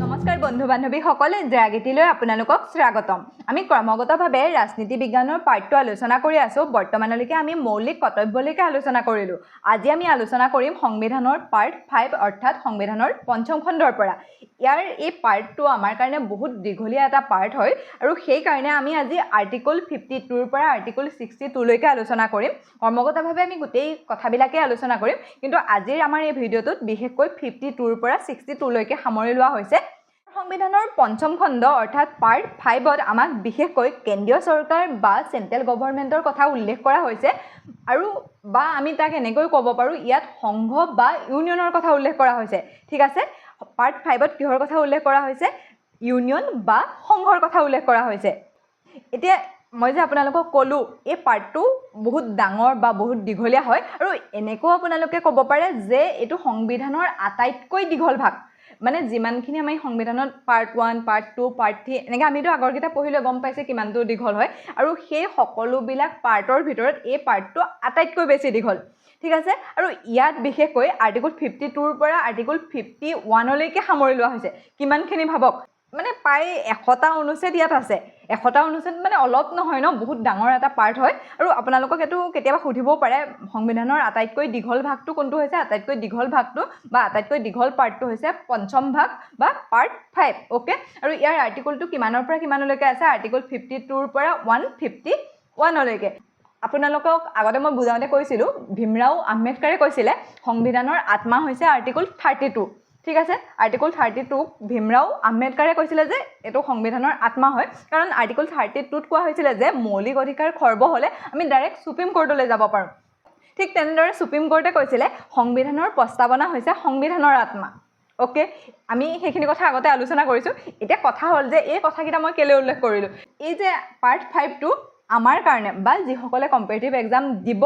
নমস্কাৰ বন্ধু বান্ধৱীসকল, ইন্দ্ৰাগীতিলৈ আপোনালোকক স্বাগতম। আমি ক্ৰমাগতভাৱে ৰাজনীতি বিজ্ঞানৰ পাঠটো আলোচনা কৰি আছোঁ। বৰ্তমানলৈকে আমি মৌলিক কৰ্তব্যলৈকে আলোচনা কৰিলোঁ। আজি আমি আলোচনা কৰিম সংবিধানৰ পাৰ্ট 5 অৰ্থাৎ সংবিধানৰ পঞ্চম খণ্ডৰ পৰা। ইয়াৰ এই পাৰ্টটো আমাৰ কাৰণে বহুত দীঘলীয়া এটা পাৰ্ট হয় আৰু সেইকাৰণে আমি আজি আৰ্টিকল 52ৰ পৰা আৰ্টিকল 62লৈকে আলোচনা কৰিম। ক্ৰমাগতভাৱে আমি গোটেই কথাবিলাকেই আলোচনা কৰিম, কিন্তু আজিৰ আমাৰ এই ভিডিঅ'টোত বিশেষকৈ 52ৰ পৰা 62লৈকে সামৰি লোৱা হৈছে। সংবিধানৰ পঞ্চম খণ্ড অৰ্থাৎ পাৰ্ট 5ত আমাক বিশেষকৈ কেন্দ্ৰীয় চৰকাৰ বা চেন্ট্ৰেল গভৰ্ণমেণ্টৰ কথা উল্লেখ কৰা হৈছে আৰু বা আমি তাক এনেকৈ ক'ব পাৰোঁ, ইয়াত সংঘ বা ইউনিয়নৰ কথা উল্লেখ কৰা হৈছে। ঠিক আছে, পাৰ্ট 5ত কিহৰ কথা উল্লেখ কৰা হৈছে? ইউনিয়ন বা সংঘৰ কথা উল্লেখ কৰা হৈছে। এতিয়া মই যে আপোনালোকক ক'লোঁ এই পাৰ্টটো বহুত ডাঙৰ বা বহুত দীঘলীয়া হয় আৰু এনেকুৱাও আপোনালোকে ক'ব পাৰে যে এইটো সংবিধানৰ আটাইতকৈ দীঘল ভাগ। মানে যিমানখিনি আমি সংবিধানত পাৰ্ট 1, পাৰ্ট 2, পাৰ্ট 3 এনেকৈ আমিতো আগৰকেইটা পঢ়িলে গম পাইছে কিমানটো দীঘল হয় আৰু সেই সকলোবিলাক পাৰ্টৰ ভিতৰত এই পাৰ্টটো আটাইতকৈ বেছি দীঘল। ঠিক আছে, আৰু ইয়াত বিশেষকৈ আৰ্টিকল 52ৰ পৰা আৰ্টিকল 51লৈকে সামৰি লোৱা হৈছে। কিমানখিনি ভাবক, মানে প্ৰায় 100টা অনুচ্ছেদ ইয়াত আছে। 100টা অনুচ্ছেদ মানে অলপ নহয় ন, বহুত ডাঙৰ এটা পাৰ্ট হয়। আৰু আপোনালোকক এইটো কেতিয়াবা সুধিবও পাৰে, সংবিধানৰ আটাইতকৈ দীঘল ভাগটো কোনটো হৈছে? আটাইতকৈ দীঘল ভাগটো বা আটাইতকৈ দীঘল পাৰ্টটো হৈছে পঞ্চম ভাগ বা পাৰ্ট 5। অ'কে, আৰু ইয়াৰ আৰ্টিকলটো কিমানৰ পৰা কিমানলৈকে আছে? আৰ্টিকল 52ৰ পৰা 151লৈকে। আপোনালোকক আগতে মই বুজাওঁতে কৈছিলোঁ, ভীমৰাও আম্বেদকাৰে কৈছিলে সংবিধানৰ আত্মা হৈছে আৰ্টিকল 32। ঠিক আছে, আৰ্টিকল 32ক ভীমৰাও আম্বেদকাৰে কৈছিলে যে এইটো সংবিধানৰ আত্মা হয়, কাৰণ আৰ্টিকল 32ত কোৱা হৈছিলে যে মৌলিক অধিকাৰ খৰ্ব হ'লে আমি ডাইৰেক্ট সুপ্ৰিম কোৰ্টলৈ যাব পাৰোঁ। ঠিক তেনেদৰে সুপ্ৰিম কোৰ্টে কৈছিলে সংবিধানৰ প্ৰস্তাৱনা হৈছে সংবিধানৰ আত্মা। অ'কে, আমি সেইখিনি কথা আগতে আলোচনা কৰিছোঁ। এতিয়া কথা হ'ল যে এই কথাকেইটা মই কেলৈ উল্লেখ কৰিলোঁ? এই যে পাৰ্ট 5টো আমাৰ কাৰণে বা যিসকলে কম্পিটিটিভ এক্সাম দিব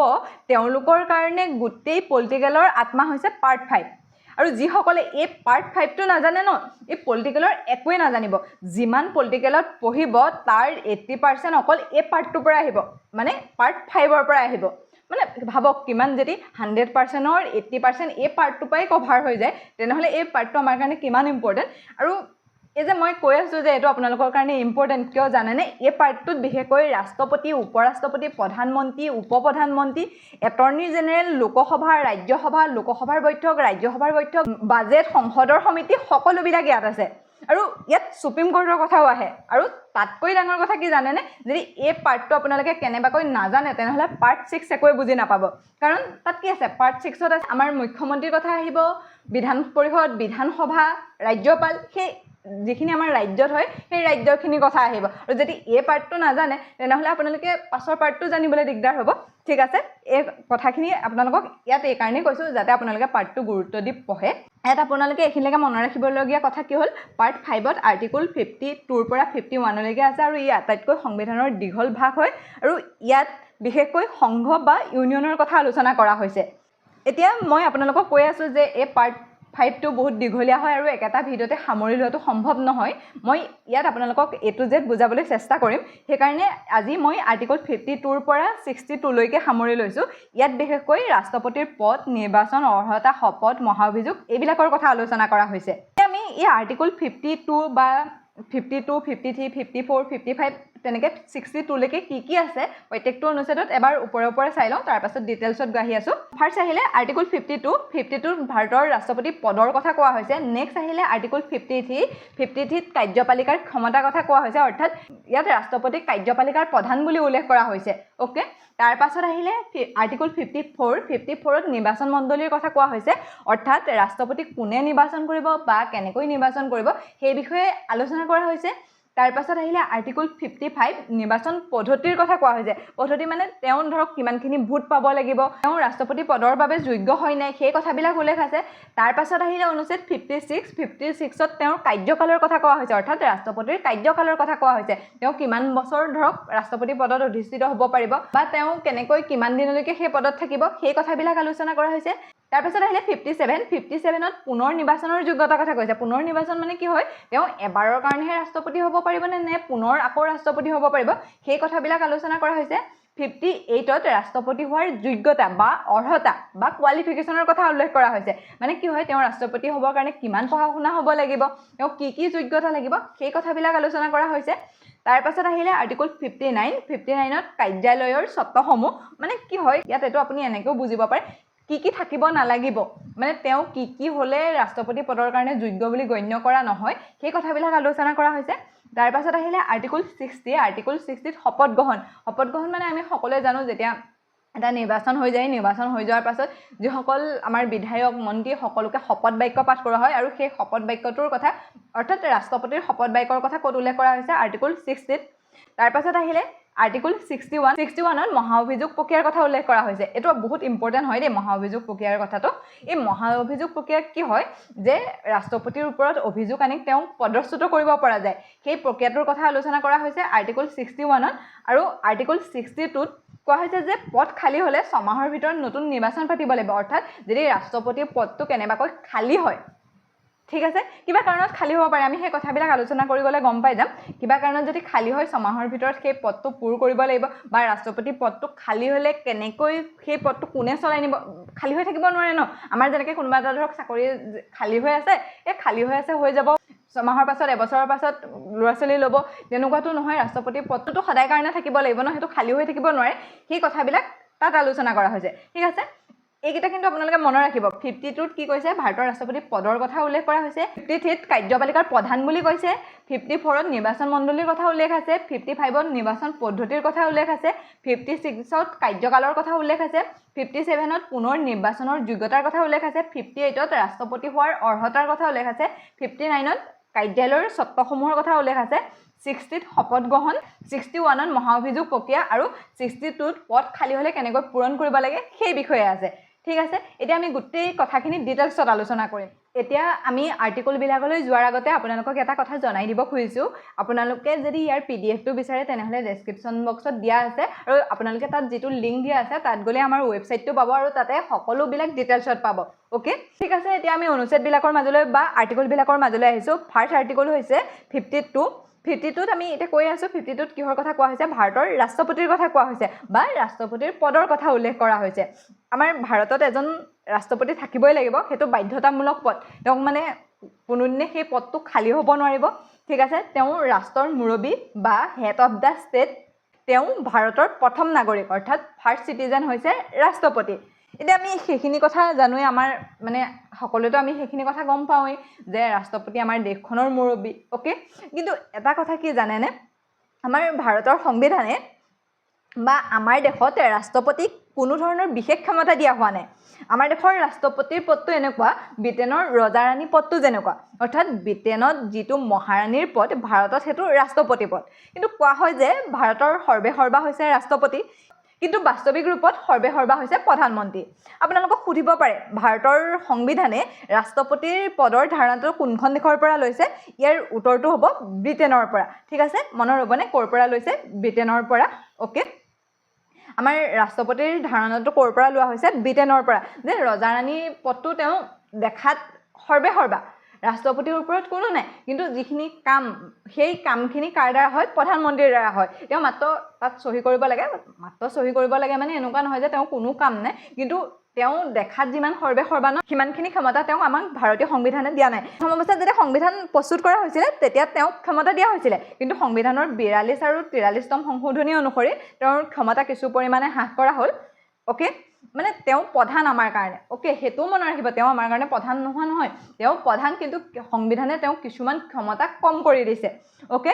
তেওঁলোকৰ কাৰণে গোটেই পলিটিকেলৰ আত্মা হৈছে পাৰ্ট 5। আৰু যিসকলে এই পাৰ্ট 5টো নাজানে ন, এই পলিটিকেলৰ একোৱেই নাজানিব। যিমান পলিটিকেলত পঢ়িব তাৰ 80% অকল এই পাৰ্টটোৰ পৰা আহিব, মানে পাৰ্ট 5ৰ পৰা আহিব। মানে ভাবক কিমান, যদি 100%ৰ 80% এই পাৰ্টটোৰ পৰাই কভাৰ হৈ যায়, তেনেহ'লে এই পাৰ্টটো আমাৰ কাৰণে কিমান ইম্পৰ্টেণ্ট। আৰু এই যে মই কৈ আছোঁ যে এইটো আপোনালোকৰ কাৰণে ইম্পৰ্টেণ্ট, কিয় জানেনে? এই পাৰ্টটোত বিশেষকৈ ৰাষ্ট্ৰপতি, উপৰাষ্ট্ৰপতি, প্ৰধানমন্ত্ৰী, উপপ্ৰধানমন্ত্ৰী, এটৰ্নি জেনেৰেল, লোকসভা, ৰাজ্যসভা, লোকসভাৰ বৈঠক, ৰাজ্যসভাৰ বৈঠক, বাজেট, সংসদৰ সমিতি সকলোবিলাক ইয়াত আছে। আৰু ইয়াত সুপ্ৰিম কোৰ্টৰ কথাও আহে। আৰু তাতকৈ ডাঙৰ কথা কি জানেনে? যদি এই পাৰ্টটো আপোনালোকে কেনেবাকৈ নাজানে তেনেহ'লে পাৰ্ট 6 একোৱে বুজি নাপাব। কাৰণ তাত কি আছে? পাৰ্ট 6ত আছে আমাৰ মুখ্যমন্ত্ৰীৰ কথা আহিব, বিধান পৰিষদ, বিধানসভা, ৰাজ্যপাল, সেই যিখিনি আমাৰ ৰাজ্যত হয় সেই ৰাজ্যখিনিৰ কথা আহিব। আৰু যদি এই পাৰ্টটো নাজানে তেনেহ'লে আপোনালোকে পাছৰ পাৰ্টটো জানিবলৈ দিগদাৰ হ'ব। ঠিক আছে, এই কথাখিনি আপোনালোকক ইয়াত এইকাৰণেই কৈছোঁ যাতে আপোনালোকে পাৰ্টটো গুৰুত্ব দি পঢ়ে। ইয়াত আপোনালোকে এইখিনিলৈকে মনত ৰাখিবলগীয়া কথা কি হ'ল? পাৰ্ট 5ত আৰ্টিকল 52ৰ পৰা 51লৈকে আছে আৰু ই আটাইতকৈ সংবিধানৰ দীঘল ভাগ হয় আৰু ইয়াত বিশেষকৈ সংঘ বা ইউনিয়নৰ কথা আলোচনা কৰা হৈছে। এতিয়া মই আপোনালোকক কৈ আছোঁ যে এই পাৰ্ট 5টো বহুত দীঘলীয়া হয় আৰু একেটা ভিডিঅ'তে সামৰি লোৱাটো সম্ভৱ নহয়। মই ইয়াত আপোনালোকক A to Z বুজাবলৈ চেষ্টা কৰিম। সেইকাৰণে আজি মই আৰ্টিকল 52ৰ পৰা 62লৈকে সামৰি লৈছোঁ। ইয়াত বিশেষকৈ ৰাষ্ট্ৰপতিৰ পদ, নিৰ্বাচন, অৰ্হতা, শপত, মহাভিযোগ এইবিলাকৰ কথা আলোচনা কৰা হৈছে। আমি এই আৰ্টিকল 52 বা 52, 53, 54, 55 তেনেকৈ 62লৈকে কি আছে প্ৰত্যেকটো অনুচ্ছেদত এবাৰ ওপৰে ওপৰে চাই লওঁ, তাৰপাছত ডিটেইলছত গৈ আহি আছোঁ। ফাৰ্ষ্ট আহিলে আৰ্টিকল 52ত ভাৰতৰ ৰাষ্ট্ৰপতি পদৰ কথা কোৱা হৈছে। নেক্সট আহিলে আৰ্টিকল 53ত কাৰ্যপালিকাৰ ক্ষমতাৰ কথা কোৱা হৈছে, অৰ্থাৎ ইয়াত ৰাষ্ট্ৰপতিক কাৰ্যপালিকাৰ প্ৰধান বুলি উল্লেখ কৰা হৈছে। অ'কে, তাৰপাছত আহিলে আৰ্টিকল 54ত নিৰ্বাচন মণ্ডলীৰ কথা কোৱা হৈছে, অৰ্থাৎ ৰাষ্ট্ৰপতিক কোনে নিৰ্বাচন কৰিব বা কেনেকৈ নিৰ্বাচন কৰিব সেই বিষয়ে আলোচনা কৰা হৈছে। তাৰপাছত আহিলে আৰ্টিকল 55 নিৰ্বাচন পদ্ধতিৰ কথা কোৱা হৈছে। পদ্ধতি মানে তেওঁ ধৰক কিমানখিনি ভোট পাব লাগিব, তেওঁ ৰাষ্ট্ৰপতি পদৰ বাবে যোগ্য হয় নাই, সেই কথাবিলাক উল্লেখ আছে। তাৰপাছত আহিলে অনুচ্ছেদ 56ত তেওঁৰ কাৰ্যকালৰ কথা কোৱা হৈছে, অৰ্থাৎ ৰাষ্ট্ৰপতিৰ কাৰ্যকালৰ কথা কোৱা হৈছে। তেওঁ কিমান বছৰ ধৰক ৰাষ্ট্ৰপতি পদত অধিষ্ঠিত হ'ব পাৰিব বা তেওঁ কেনেকৈ কিমান দিনলৈকে সেই পদত থাকিব, সেই কথাবিলাক আলোচনা কৰা হৈছে। তাৰপিছত আহিলে 57ত পুনৰ নিৰ্বাচনৰ যোগ্যতাৰ কথা কৈছে। পুনৰ নিৰ্বাচন মানে কি হয়? তেওঁ এবাৰৰ কাৰণেহে ৰাষ্ট্ৰপতি হ'ব পাৰিবনে নে পুনৰ আকৌ ৰাষ্ট্ৰপতি হ'ব পাৰিব, সেই কথাবিলাক আলোচনা কৰা হৈছে। 58ত ৰাষ্ট্ৰপতি হোৱাৰ যোগ্যতা বা অৰ্হতা বা কোৱালিফিকেশ্যনৰ কথা উল্লেখ কৰা হৈছে মানে কি হয় তেওঁ ৰাষ্ট্ৰপতি হ'বৰ কাৰণে কিমান পঢ়া শুনা হ'ব লাগিব তেওঁ কি যোগ্যতা লাগিব সেই কথাবিলাক আলোচনা কৰা হৈছে তাৰ পাছত আহিলে আৰ্টিকল 59ত কাৰ্যালয়ৰ চৰ্তসমূহ মানে কি হয় ইয়াত এইটো আপুনি এনেকৈও বুজিব পাৰে কি থাকিব নালাগিব মানে তেওঁ কি হ'লে ৰাষ্ট্ৰপতি পদৰ কাৰণে যোগ্য বুলি গণ্য কৰা নহয় সেই কথাবিলাক আলোচনা কৰা হৈছে তাৰ পাছত আহিলে আৰ্টিকল 60ত শপত গ্ৰহণ মানে আমি সকলোৱে জানো যেতিয়া এটা নিৰ্বাচন হৈ যোৱাৰ পাছত যিসকল আমাৰ বিধায়ক মন্ত্ৰী সকলোকে শপত বাক্য পাঠ কৰা হয় আৰু সেই শপত বাক্যটোৰ কথা অৰ্থাৎ ৰাষ্ট্ৰপতিৰ শপত বাক্যৰ কথা ক'ত উল্লেখ কৰা হৈছে আৰ্টিকল 60ত তাৰ পাছত আহিলে আৰ্টিকল 61ত মহা অভিযোগ প্ৰক্ৰিয়াৰ কথা উল্লেখ কৰা হৈছে এইটো বহুত ইম্পৰ্টেণ্ট হয় দেই মহা অভিযোগ প্ৰক্ৰিয়াৰ কথাটো এই মহা অভিযোগ প্ৰক্ৰিয়া কি হয় যে ৰাষ্ট্ৰপতিৰ ওপৰত অভিযোগ আনি তেওঁক পদচ্যুত কৰিব পৰা যায় সেই প্ৰক্ৰিয়াটোৰ কথা আলোচনা কৰা হৈছে আৰ্টিকল 61ত আৰু আৰ্টিকল 62ত কোৱা হৈছে যে পদ খালী হ'লে 6 মাহৰ ভিতৰত নতুন নিৰ্বাচন পাতিব লাগিব অৰ্থাৎ যদি ৰাষ্ট্ৰপতিৰ পদটো কেনেবাকৈ খালী হয় ঠিক আছে কিবা কাৰণত খালী হ'ব পাৰে আমি সেই কথাবিলাক আলোচনা কৰি গ'লে গম পাই যাম কিবা কাৰণত যদি খালী হয় 6 মাহৰ ভিতৰত সেই পদটো পূৰ কৰিব লাগিব বা ৰাষ্ট্ৰপতি পদটো খালী হ'লে কেনেকৈ সেই পদটো কোনে চলাই নিব খালী হৈ থাকিব নোৱাৰে ন আমাৰ যেনেকৈ কোনোবা এটা ধৰক চাকৰি খালী হৈ আছে হৈ যাব 6 মাহৰ পাছত এবছৰৰ পাছত ল'ৰা ছোৱালী ল'ব তেনেকুৱাটো নহয় ৰাষ্ট্ৰপতিৰ পদটো সদায় কাৰণে থাকিব লাগিব ন সেইটো খালী হৈ থাকিব নোৱাৰে সেই কথাবিলাক তাত আলোচনা কৰা হৈছে ঠিক আছে এইকেইটা কিন্তু আপোনালোকে মনত ৰাখিব 52ত কি কৈছে ভাৰতৰ ৰাষ্ট্ৰপতি পদৰ কথা উল্লেখ কৰা হৈছে 53ত কাৰ্যপালিকাৰ প্ৰধান বুলি কৈছে 54ত নিৰ্বাচন মণ্ডলীৰ কথা উল্লেখ আছে 55ত নিৰ্বাচন পদ্ধতিৰ কথা উল্লেখ আছে 56ত কাৰ্যকালৰ কথা উল্লেখ আছে 57ত পুনৰ নিৰ্বাচনৰ যোগ্যতাৰ কথা উল্লেখ আছে 58ত ৰাষ্ট্ৰপতি হোৱাৰ অৰ্হতাৰ কথা উল্লেখ আছে 59ত কাৰ্যালয়ৰ চৰ্তসমূহৰ কথা উল্লেখ আছে 60ত শপত গ্ৰহণ 61ত মহা অভিযোগ প্ৰক্ৰিয়া আৰু 62ত পদ খালী হ'লে কেনেকৈ পূৰণ কৰিব লাগে সেই বিষয়ে আছে ঠিক আছে এতিয়া আমি গোটেই কথাখিনি ডিটেইলছত আলোচনা কৰিম এতিয়া আমি আৰ্টিকলবিলাকলৈ যোৱাৰ আগতে আপোনালোকক এটা কথা জনাই দিব খুজিছোঁ আপোনালোকে যদি ইয়াৰ পিডিএফটো বিচাৰে তেনেহ'লে ডেছক্ৰিপশ্যন বক্সত দিয়া আছে আৰু আপোনালোকে তাত যিটো লিংক দিয়া আছে তাত গ'লে আমাৰ ৱেবছাইটটো পাব আৰু তাতে সকলোবিলাক ডিটেইলছত পাব অ'কে ঠিক আছে এতিয়া আমি অনুচ্ছেদবিলাকৰ মাজলৈ বা আৰ্টিকলবিলাকৰ মাজলৈ আহিছোঁ ফাৰ্ষ্ট আৰ্টিকল হৈছে 52ত আমি এতিয়া কৈ আছোঁ 52ত কিহৰ কথা কোৱা হৈছে ভাৰতৰ ৰাষ্ট্ৰপতিৰ কথা কোৱা হৈছে বা ৰাষ্ট্ৰপতিৰ পদৰ কথা উল্লেখ কৰা হৈছে আমাৰ ভাৰতত এজন ৰাষ্ট্ৰপতি থাকিবই লাগিব সেইটো বাধ্যতামূলক পদ তেওঁক মানে কোনোদিনে সেই পদটো খালী হ'ব নোৱাৰিব ঠিক আছে তেওঁ ৰাষ্ট্ৰৰ মুৰব্বী বা হেড অফ দ্য ষ্টেট তেওঁ ভাৰতৰ প্ৰথম নাগৰিক অৰ্থাৎ ফাৰ্ষ্ট চিটিজেন হৈছে ৰাষ্ট্ৰপতি এতিয়া আমি সেইখিনি কথা জানোৱেই আমাৰ মানে সকলোতো আমি সেইখিনি কথা গম পাওঁৱেই যে ৰাষ্ট্ৰপতি আমাৰ দেশখনৰ মুৰব্বী অ'কে কিন্তু এটা কথা কি জানেনে আমাৰ ভাৰতৰ সংবিধানে বা আমাৰ দেশত ৰাষ্ট্ৰপতিক কোনো ধৰণৰ বিশেষ ক্ষমতা দিয়া হোৱা নাই আমাৰ দেশৰ ৰাষ্ট্ৰপতিৰ পদটো এনেকুৱা ব্ৰিটেইনৰ ৰজা ৰাণী পদটো যেনেকুৱা অৰ্থাৎ ব্ৰিটেইনত যিটো মহাৰাণীৰ পদ ভাৰতত সেইটো ৰাষ্ট্ৰপতি পদ কিন্তু কোৱা হয় যে ভাৰতৰ সৰ্বেসৰ্বা হৈছে ৰাষ্ট্ৰপতি কিন্তু বাস্তৱিক ৰূপত সৰ্বেসৰ্বা হৈছে প্ৰধানমন্ত্ৰী আপোনালোকক সুধিব পাৰে ভাৰতৰ সংবিধানে ৰাষ্ট্ৰপতিৰ পদৰ ধাৰণাটো কোনখন দেশৰ পৰা লৈছে ইয়াৰ উত্তৰটো হ'ব ব্ৰিটেইনৰ পৰা ঠিক আছে মনত ৰ'বনে ক'ৰ পৰা লৈছে ব্ৰিটেইনৰ পৰা অ'কে আমাৰ ৰাষ্ট্ৰপতিৰ ধাৰণাটো ক'ৰ পৰা লোৱা হৈছে ব্ৰিটেইনৰ পৰা যে ৰজা ৰাণী পদটো তেওঁ দেখাত সৰ্বেসৰ্বা ৰাষ্ট্ৰপতিৰ ওপৰত কোনো নাই কিন্তু যিখিনি কাম সেই কামখিনি কাৰ দ্বাৰা হয় প্ৰধানমন্ত্ৰীৰ দ্বাৰা হয় তেওঁ মাত্ৰ তাত চহী কৰিব লাগে মানে এনেকুৱা নহয় যে তেওঁ কোনো কাম নাই কিন্তু তেওঁ দেখাত যিমান সৰ্বেসৰ্বা ন সিমানখিনি ক্ষমতা তেওঁক আমাক ভাৰতীয় সংবিধানে দিয়া নাই প্ৰথম অৱস্থাত যেতিয়া সংবিধান প্ৰস্তুত কৰা হৈছিলে তেতিয়া তেওঁক ক্ষমতা দিয়া হৈছিলে কিন্তু সংবিধানৰ 42 আৰু 43তম সংশোধনী অনুসৰি তেওঁৰ ক্ষমতা কিছু পৰিমাণে হ্ৰাস কৰা হ'ল অ'কে মানে তেওঁ প্ৰধান আমাৰ কাৰণে অ'কে সেইটোও মনত ৰাখিব তেওঁ আমাৰ কাৰণে প্ৰধান নোহোৱা নহয় তেওঁ প্ৰধান কিন্তু সংবিধানে তেওঁক কিছুমান ক্ষমতা কম কৰি দিছে অ'কে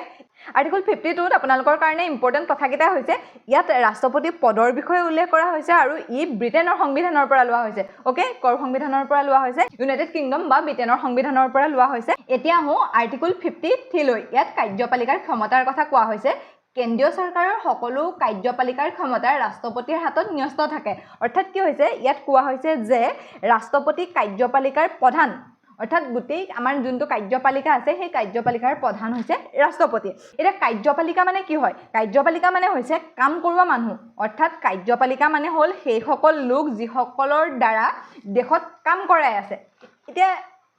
আৰ্টিকল 52ত আপোনালোকৰ কাৰণে ইম্পৰ্টেণ্ট কথাকেইটা হৈছে ইয়াত ৰাষ্ট্ৰপতি পদৰ বিষয়ে উল্লেখ কৰা হৈছে আৰু ই ব্ৰিটেইনৰ সংবিধানৰ পৰা লোৱা হৈছে অ'কে ক'ৰ সংবিধানৰ পৰা লোৱা হৈছে ইউনাইটেড কিংডম বা ব্ৰিটেইনৰ সংবিধানৰ পৰা লোৱা হৈছে এতিয়া আহোঁ আৰ্টিকল 53 লৈ ইয়াত কাৰ্যপালিকাৰ ক্ষমতাৰ কথা কোৱা হৈছে কেন্দ্ৰীয় চৰকাৰৰ সকলো কাৰ্যপালিকাৰ ক্ষমতা ৰাষ্ট্ৰপতিৰ হাতত ন্যস্ত থাকে অৰ্থাৎ কি হৈছে ইয়াত কোৱা হৈছে যে ৰাষ্ট্ৰপতি কাৰ্যপালিকাৰ প্ৰধান অৰ্থাৎ গোটেই আমাৰ যোনটো কাৰ্যপালিকা আছে সেই কাৰ্যপালিকাৰ প্ৰধান হৈছে ৰাষ্ট্ৰপতি এতিয়া কাৰ্যপালিকা মানে কি হয় কাৰ্যপালিকা মানে হৈছে কাম কৰোৱা মানুহ অৰ্থাৎ কাৰ্যপালিকা মানে হ'ল সেইসকল লোক যিসকলৰ দ্বাৰা দেশত কাম কৰাই আছে এতিয়া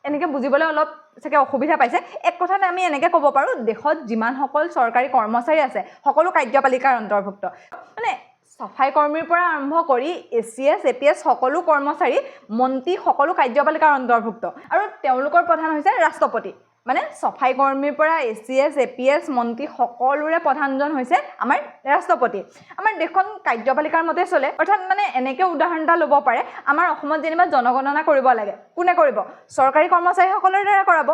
এনেকৈ বুজিবলৈ অলপ চাগে অসুবিধা পাইছে এক কথাতে আমি এনেকৈ ক'ব পাৰোঁ দেশত যিমানসকল চৰকাৰী কৰ্মচাৰী আছে সকলো কাৰ্যপালিকাৰ অন্তৰ্ভুক্ত মানে সফাই কৰ্মীৰ পৰা আৰম্ভ কৰি এচিএছ এপিএছ সকলো কৰ্মচাৰী মন্ত্ৰী সকলো কাৰ্যপালিকাৰ অন্তৰ্ভুক্ত আৰু তেওঁলোকৰ প্ৰধান হৈছে ৰাষ্ট্ৰপতি মানে সফাই কৰ্মীৰ পৰা এচিএছ এপিএছ মন্ত্ৰী সকলোৰে প্ৰধানজন হৈছে আমাৰ ৰাষ্ট্ৰপতি আমাৰ দেশখন কাৰ্যপালিকাৰ মতে চলে অৰ্থাৎ মানে এনেকৈ উদাহৰণ এটা ল'ব পাৰে আমাৰ অসমত যেনিবা জনগণনা কৰিব লাগে কোনে কৰিব চৰকাৰী কৰ্মচাৰীসকলৰ দ্বাৰা কৰাব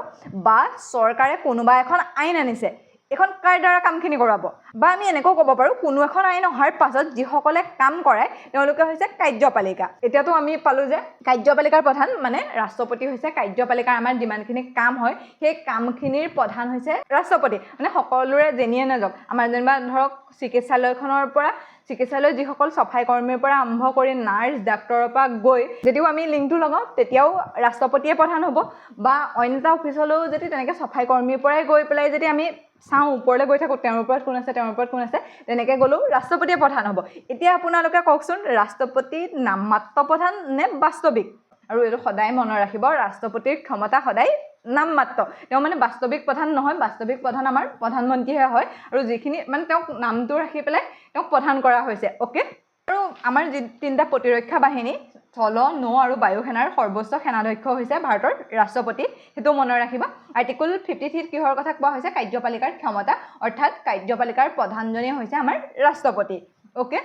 বা চৰকাৰে কোনোবা এখন আইন আনিছে এখন কাৰ দ্বাৰা কামখিনি কৰাব বা আমি এনেকৈ ক'ব পাৰোঁ কোনো এখন আইন অহাৰ পাছত যিসকলে কাম কৰায় তেওঁলোকে হৈছে কাৰ্যপালিকা এতিয়াতো আমি পালোঁ যে কাৰ্যপালিকাৰ প্ৰধান মানে ৰাষ্ট্ৰপতি হৈছে কাৰ্যপালিকাৰ আমাৰ যিমানখিনি কাম হয় সেই কামখিনিৰ প্ৰধান হৈছে ৰাষ্ট্ৰপতি মানে সকলোৰে যেনিয়ে নাযাওক আমাৰ যেনিবা ধৰক চিকিৎসালয়খনৰ পৰা চিকিৎসালয় যিসকল সফাই কৰ্মীৰ পৰা আৰম্ভ কৰি নাৰ্ছ ডাক্তৰৰ পৰা গৈ যদিও আমি লিংকটো লগাওঁ তেতিয়াও ৰাষ্ট্ৰপতিয়ে প্ৰধান হ'ব বা অইন এটা অফিচলৈও যদি তেনেকৈ সফাই কৰ্মীৰ পৰাই গৈ পেলাই যদি আমি চাওঁ ওপৰলৈ গৈ থাকোঁ তেওঁৰ ওপৰত কোন আছে তেনেকৈ গ'লেও ৰাষ্ট্ৰপতিয়ে প্ৰধান হ'ব এতিয়া আপোনালোকে কওকচোন ৰাষ্ট্ৰপতি নামমাত্ৰ প্ৰধান নে বাস্তৱিক আৰু এইটো সদায় মনত ৰাখিব ৰাষ্ট্ৰপতিৰ ক্ষমতা সদায় নামমাত্ৰ তেওঁ মানে বাস্তৱিক প্ৰধান নহয় বাস্তৱিক প্ৰধান আমাৰ প্ৰধানমন্ত্ৰীহে হয় আৰু যিখিনি মানে তেওঁক নামটো ৰাখি পেলাই তেওঁক প্ৰধান কৰা হৈছে অ'কে আৰু আমাৰ যি তিনিটা প্ৰতিৰক্ষা বাহিনী স্থল নৌ আৰু বায়ু সেনাৰ সৰ্বোচ্চ সেনাধ্যক্ষ হৈছে ভাৰতৰ ৰাষ্ট্ৰপতি সেইটো মনত ৰাখিবা আৰ্টিকল 53 কিহৰ কথা কোৱা হৈছে কাৰ্যপালিকাৰ ক্ষমতা অৰ্থাৎ কাৰ্যপালিকাৰ প্ৰধানজনেই হৈছে আমাৰ ৰাষ্ট্ৰপতি অ'কে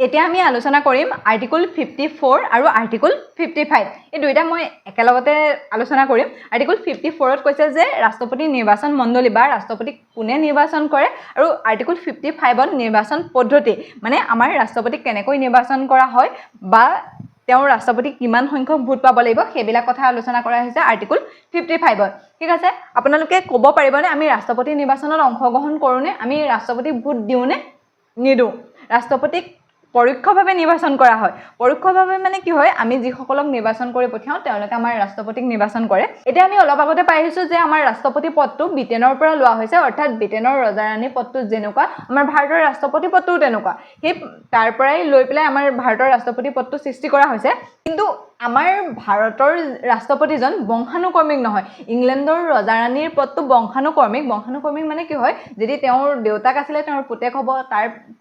এতিয়া আমি আলোচনা কৰিম আৰ্টিকল 54 আৰু আৰ্টিকল 55 এই দুইটা মই একেলগতে আলোচনা কৰিম আৰ্টিকল 54ত কৈছে যে ৰাষ্ট্ৰপতি নিৰ্বাচন মণ্ডলী বা ৰাষ্ট্ৰপতিক কোনে নিৰ্বাচন কৰে আৰু আৰ্টিকল 55ত নিৰ্বাচন পদ্ধতি মানে আমাৰ ৰাষ্ট্ৰপতিক কেনেকৈ নিৰ্বাচন কৰা হয় বা তেওঁৰ ৰাষ্ট্ৰপতিক কিমান সংখ্যক ভোট পাব লাগিব সেইবিলাক কথা আলোচনা কৰা হৈছে আৰ্টিকল 55ত ঠিক আছে আপোনালোকে ক'ব পাৰিবনে আমি ৰাষ্ট্ৰপতি নিৰ্বাচনত অংশগ্ৰহণ কৰোঁনে আমি ৰাষ্ট্ৰপতিক ভোট দিওঁনে নিদিওঁ ৰাষ্ট্ৰপতিক পৰোক্ষভাৱে নিৰ্বাচন কৰা হয় পৰোক্ষভাৱে মানে কি হয় আমি যিসকলক নিৰ্বাচন কৰি পঠিয়াওঁ তেওঁলোকে আমাৰ ৰাষ্ট্ৰপতিক নিৰ্বাচন কৰে এতিয়া আমি অলপ আগতে পাই আহিছোঁ যে আমাৰ ৰাষ্ট্ৰপতি পদটো ব্ৰিটেইনৰ পৰা লোৱা হৈছে অৰ্থাৎ ব্ৰিটেইনৰ ৰজা ৰাণী পদটো যেনেকুৱা আমাৰ ভাৰতৰ ৰাষ্ট্ৰপতি পদটোও তেনেকুৱা সেই তাৰ পৰাই লৈ পেলাই আমাৰ ভাৰতৰ ৰাষ্ট্ৰপতি পদটো সৃষ্টি কৰা হৈছে কিন্তু আমাৰ ভাৰতৰ ৰাষ্ট্ৰপতিজন বংশানুক্ৰমিক নহয় ইংলেণ্ডৰ ৰজা ৰাণীৰ পদটো বংশানুক্ৰমিক মানে কি হয় যদি তেওঁৰ দেউতাক আছিলে তেওঁৰ পুতেক হ'ব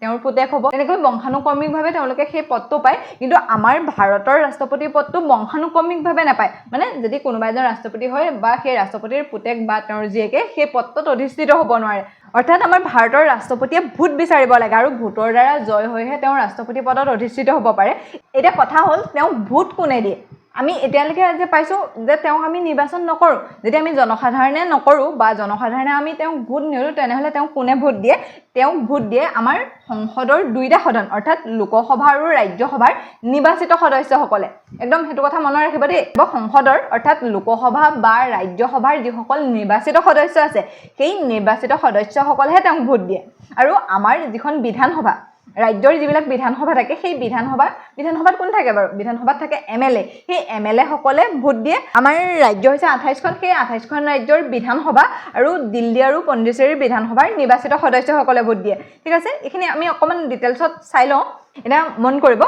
তেওঁৰ পুতেক হ'ব তেনেকৈ বংশানুক্ৰমিকভাৱে তেওঁলোকে সেই পদটো পায় কিন্তু আমাৰ ভাৰতৰ ৰাষ্ট্ৰপতি পদটো বংশানুক্ৰমিকভাৱে নাপায় মানে যদি কোনোবা এজন ৰাষ্ট্ৰপতি হয় বা সেই ৰাষ্ট্ৰপতিৰ পুতেক বা তেওঁৰ জীয়েকে সেই পদটোত অধিষ্ঠিত হ'ব নোৱাৰে অৰ্থাৎ আমাৰ ভাৰতৰ ৰাষ্ট্ৰপতিয়ে ভোট বিচাৰিব লাগে আৰু ভোটৰ দ্বাৰা জয় হৈহে তেওঁ ৰাষ্ট্ৰপতি পদত অধিষ্ঠিত হ'ব পাৰে এতিয়া কথা হ'ল তেওঁ ভোট কোনে দিয়ে আমি এতিয়ালৈকে যে পাইছোঁ যে তেওঁক আমি নিৰ্বাচন নকৰোঁ যদি আমি জনসাধাৰণে নকৰোঁ বা জনসাধাৰণে আমি তেওঁক ভোট নিদিওঁ তেনেহ'লে তেওঁক কোনে ভোট দিয়ে তেওঁক ভোট দিয়ে আমাৰ সংসদৰ দুইটা সদন অৰ্থাৎ লোকসভা আৰু ৰাজ্যসভাৰ নিৰ্বাচিত সদস্যসকলে একদম সেইটো কথা মনত ৰাখিব দেই সংসদৰ অৰ্থাৎ লোকসভা বা ৰাজ্যসভাৰ যিসকল নিৰ্বাচিত সদস্য আছে সেই নিৰ্বাচিত সদস্যসকলেহে তেওঁক ভোট দিয়ে আৰু আমাৰ যিখন বিধানসভা ৰাজ্যৰ যিবিলাক বিধানসভা থাকে সেই বিধানসভাত কোন থাকে বাৰু বিধানসভাত থাকে এমএলএ সেই এমএলএ সকলে ভোট দিয়ে আমাৰ ৰাজ্য হৈছে 28খন সেই 28খন ৰাজ্যৰ বিধানসভা আৰু দিল্লী আৰু পণ্ডিচেৰীৰ বিধানসভাৰ নিৰ্বাচিত সদস্যসকলে ভোট দিয়ে ঠিক আছে এইখিনি আমি অকণমান ডিটেইলছত চাই লওঁ এতিয়া মন কৰিব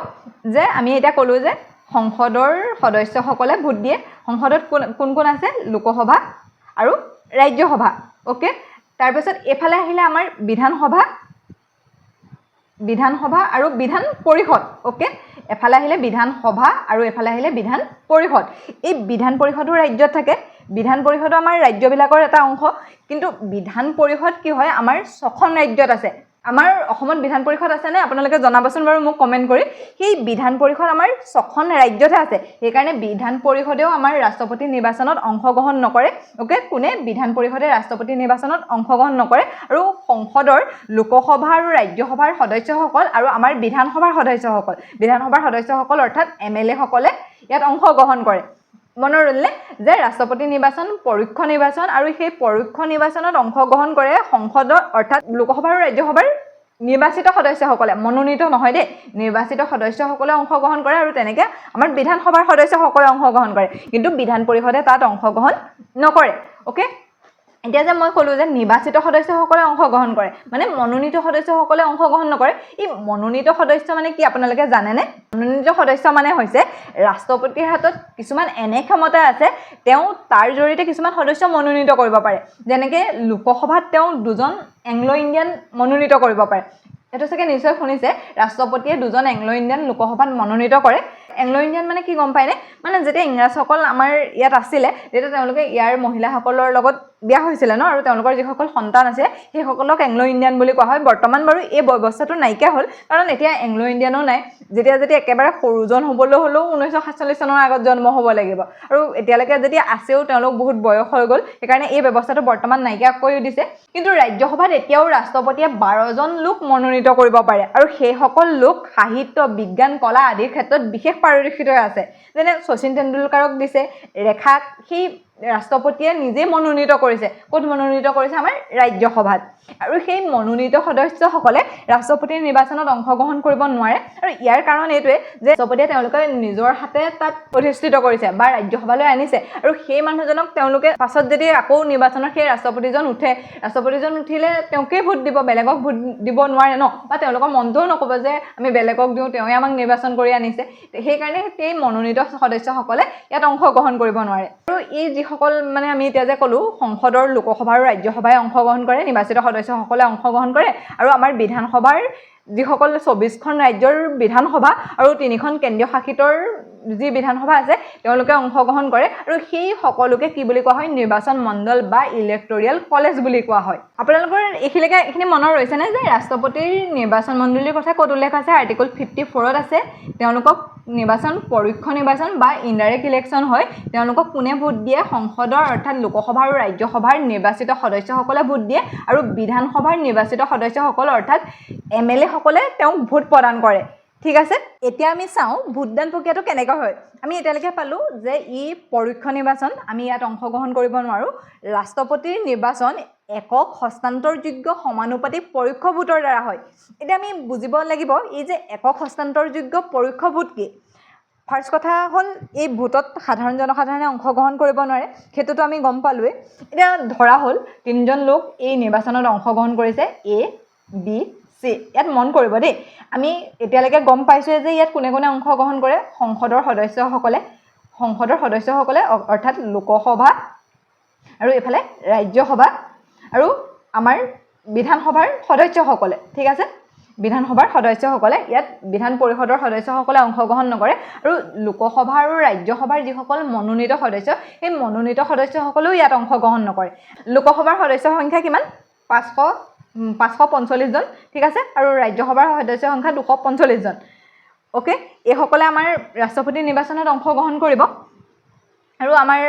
যে আমি এতিয়া ক'লোঁ যে সংসদৰ সদস্যসকলে ভোট দিয়ে সংসদত কোন আছে লোকসভা আৰু ৰাজ্যসভা অ'কে তাৰপিছত এইফালে আহিলে আমাৰ বিধানসভা আৰু বিধান পৰিষদ অ'কে এফালে আহিলে বিধানসভা আৰু এফালে আহিলে বিধান পৰিষদ এই বিধান পৰিষদো ৰাজ্যত থাকে বিধান পৰিষদো আমাৰ ৰাজ্যবিলাকৰ এটা অংশ কিন্তু বিধান পৰিষদ কি হয় আমাৰ 6খন ৰাজ্যত আছে আমাৰ অসমত বিধান পৰিষদ আছেনে আপোনালোকে জনাবচোন বাৰু মোক কমেণ্ট কৰি সেই বিধান পৰিষদ আমাৰ 6খন ৰাজ্যতহে আছে সেইকাৰণে বিধান পৰিষদেও আমাৰ ৰাষ্ট্ৰপতি নিৰ্বাচনত অংশগ্ৰহণ নকৰে অ'কে কোনে বিধান পৰিষদে ৰাষ্ট্ৰপতি নিৰ্বাচনত অংশগ্ৰহণ নকৰে আৰু সংসদৰ লোকসভা আৰু ৰাজ্যসভাৰ সদস্যসকল আৰু আমাৰ বিধানসভাৰ সদস্যসকল অৰ্থাৎ এমএলএ সকলে ইয়াত অংশগ্ৰহণ কৰে মনত ৰ'লে যে ৰাষ্ট্ৰপতি নিৰ্বাচন পৰোক্ষ নিৰ্বাচন আৰু সেই পৰোক্ষ নিৰ্বাচনত অংশগ্ৰহণ কৰে সংসদৰ অৰ্থাৎ লোকসভা আৰু ৰাজ্যসভাৰ নিৰ্বাচিত সদস্যসকলে মনোনীত নহয় দেই নিৰ্বাচিত সদস্যসকলে অংশগ্ৰহণ কৰে আৰু তেনেকৈ আমাৰ বিধানসভাৰ সদস্যসকলে অংশগ্ৰহণ কৰে কিন্তু বিধান পৰিষদে তাত অংশগ্ৰহণ নকৰে অ'কে এতিয়া যে মই ক'লোঁ যে নিৰ্বাচিত সদস্যসকলে অংশগ্ৰহণ কৰে মানে মনোনীত সদস্যসকলে অংশগ্ৰহণ নকৰে এই মনোনীত সদস্য মানে কি আপোনালোকে জানেনে মনোনীত সদস্য মানে হৈছে ৰাষ্ট্ৰপতিৰ হাতত কিছুমান এনে ক্ষমতা আছে তেওঁ তাৰ জৰিয়তে কিছুমান সদস্য মনোনীত কৰিব পাৰে যেনেকৈ লোকসভাত তেওঁ 2জন এংলো ইণ্ডিয়ান মনোনীত কৰিব পাৰে এইটো চাগে নিশ্চয় শুনিছে ৰাষ্ট্ৰপতিয়ে 2জন এংলো ইণ্ডিয়ান লোকসভাত মনোনীত কৰে এংলো ইণ্ডিয়ান মানে কি গম পায়নে মানে যেতিয়া ইংৰাজসকল আমাৰ ইয়াত আছিলে তেতিয়া তেওঁলোকে ইয়াৰ মহিলাসকলৰ লগত বিয়া হৈছিলে ন আৰু তেওঁলোকৰ যিসকল সন্তান আছে সেইসকলক এংলো ইণ্ডিয়ান বুলি কোৱা হয় বৰ্তমান বাৰু এই ব্যৱস্থাটো নাইকিয়া হ'ল কাৰণ এতিয়া এংলো ইণ্ডিয়ানো নাই যেতিয়া একেবাৰে সৰুজন হ'বলৈ হ'লেও 1947 চনৰ আগত জন্ম হ'ব লাগিব আৰু এতিয়ালৈকে যেতিয়া আছেও তেওঁলোক বহুত বয়স হৈ গ'ল সেইকাৰণে এই ব্যৱস্থাটো বৰ্তমান নাইকিয়া কৰি দিছে কিন্তু ৰাজ্যসভাত এতিয়াও ৰাষ্ট্ৰপতিয়ে 12জন লোক মনোনীত কৰিব পাৰে আৰু সেইসকল লোক সাহিত্য বিজ্ঞান কলা আদিৰ ক্ষেত্ৰত বিশেষ পাৰদৰ্শিত আছে যেনে শচীন তেণ্ডুলকাৰক দিছে ৰেখাক সেই ৰাষ্ট্ৰপতিয়ে নিজে মনোনীত কৰিছে ক'ত মনোনীত কৰিছে আমাৰ ৰাজ্যসভাত আৰু সেই মনোনীত সদস্যসকলে ৰাষ্ট্ৰপতিৰ নিৰ্বাচনত অংশগ্ৰহণ কৰিব নোৱাৰে আৰু ইয়াৰ কাৰণ এইটোৱে যে ৰাষ্ট্ৰপতিয়ে তেওঁলোকে নিজৰ হাতে তাত অধিষ্ঠিত কৰিছে বা ৰাজ্যসভালৈ আনিছে আৰু সেই মানুহজনক তেওঁলোকে পাছত যদি আকৌ নিৰ্বাচনত সেই ৰাষ্ট্ৰপতিজন উঠিলে তেওঁকেই ভোট দিব বেলেগক ভোট দিব নোৱাৰে ন বা তেওঁলোকৰ মনটোও নক'ব যে আমি বেলেগক দিওঁ তেওঁৱে আমাক নিৰ্বাচন কৰি আনিছে সেইকাৰণে সেই মনোনীত সদস্যসকলে ইয়াত অংশগ্ৰহণ কৰিব নোৱাৰে আৰু এই যিসকল মানে আমি এতিয়া যে ক'লো সংসদৰ লোকসভা আৰু ৰাজ্যসভাই অংশগ্ৰহণ কৰে নিৰ্বাচিত সদস্যসকলে অংশগ্ৰহণ কৰে আৰু আমাৰ বিধানসভাৰ যিসকল 24খন ৰাজ্যৰ বিধানসভা আৰু 3খন কেন্দ্ৰীয় শাসিতৰ যি বিধানসভা আছে তেওঁলোকে অংশগ্ৰহণ কৰে আৰু সেই সকলোকে কি বুলি কোৱা হয় নিৰ্বাচন মণ্ডল বা ইলেক্টৰিয়েল কলেজ বুলি কোৱা হয় আপোনালোকৰ এইখিনি মনত ৰৈছে নে যে ৰাষ্ট্ৰপতিৰ নিৰ্বাচন মণ্ডলীৰ কথা ক'ত উল্লেখ আছে আৰ্টিকল 54ত আছে তেওঁলোকক নিৰ্বাচন পৰোক্ষ নিৰ্বাচন বা ইনডাইৰেক্ট ইলেকশ্যন হয় তেওঁলোকক কোনে ভোট দিয়ে সংসদৰ অৰ্থাৎ লোকসভা আৰু ৰাজ্যসভাৰ নিৰ্বাচিত সদস্যসকলে ভোট দিয়ে আৰু বিধানসভাৰ নিৰ্বাচিত সদস্যসকল অৰ্থাৎ MLA সকলে তেওঁক ভোট প্ৰদান কৰে ঠিক আছে এতিয়া আমি চাওঁ ভোটদান প্ৰক্ৰিয়াটো কেনেকৈ হয় আমি এতিয়ালৈকে পালো যে ই পৰোক্ষ নিৰ্বাচন আমি ইয়াত অংশগ্ৰহণ কৰিব নোৱাৰো ৰাষ্ট্ৰপতিৰ নিৰ্বাচন একক হস্তান্তৰযোগ্য সমানুপাতিক পৰোক্ষ ভোটৰ দ্বাৰা হয় এতিয়া আমি বুজিব লাগিব এই যে একক হস্তান্তৰযোগ্য পৰোক্ষ ভোট কি ফাৰ্ষ্ট কথা হ'ল এই ভোটত সাধাৰণ জনসাধাৰণে অংশগ্ৰহণ কৰিব নোৱাৰে সেইটোতো আমি গম পালোৱে এতিয়া ধৰা হ'ল 3জন লোক এই নিৰ্বাচনত অংশগ্ৰহণ কৰিছে A B C ইয়াত মন কৰিব দেই আমি এতিয়ালৈকে গম পাইছোঁ যে ইয়াত কোনে কোনে অংশগ্ৰহণ কৰে সংসদৰ সদস্যসকলে অৰ্থাৎ লোকসভা আৰু এফালে ৰাজ্যসভা আৰু আমাৰ বিধানসভাৰ সদস্যসকলে ঠিক আছে বিধানসভাৰ সদস্যসকলে ইয়াত বিধান পৰিষদৰ সদস্যসকলে অংশগ্ৰহণ নকৰে আৰু লোকসভা আৰু ৰাজ্যসভাৰ যিসকল মনোনীত সদস্য সেই মনোনীত সদস্যসকলেও ইয়াত অংশগ্ৰহণ নকৰে লোকসভাৰ সদস্যৰ সংখ্যা কিমান 545 জন ঠিক আছে আৰু ৰাজ্যসভাৰ সদস্যৰ সংখ্যা 245 জন ওকে এইসকলে আমাৰ ৰাষ্ট্ৰপতি নিৰ্বাচনত অংশগ্ৰহণ কৰিব আৰু আমাৰ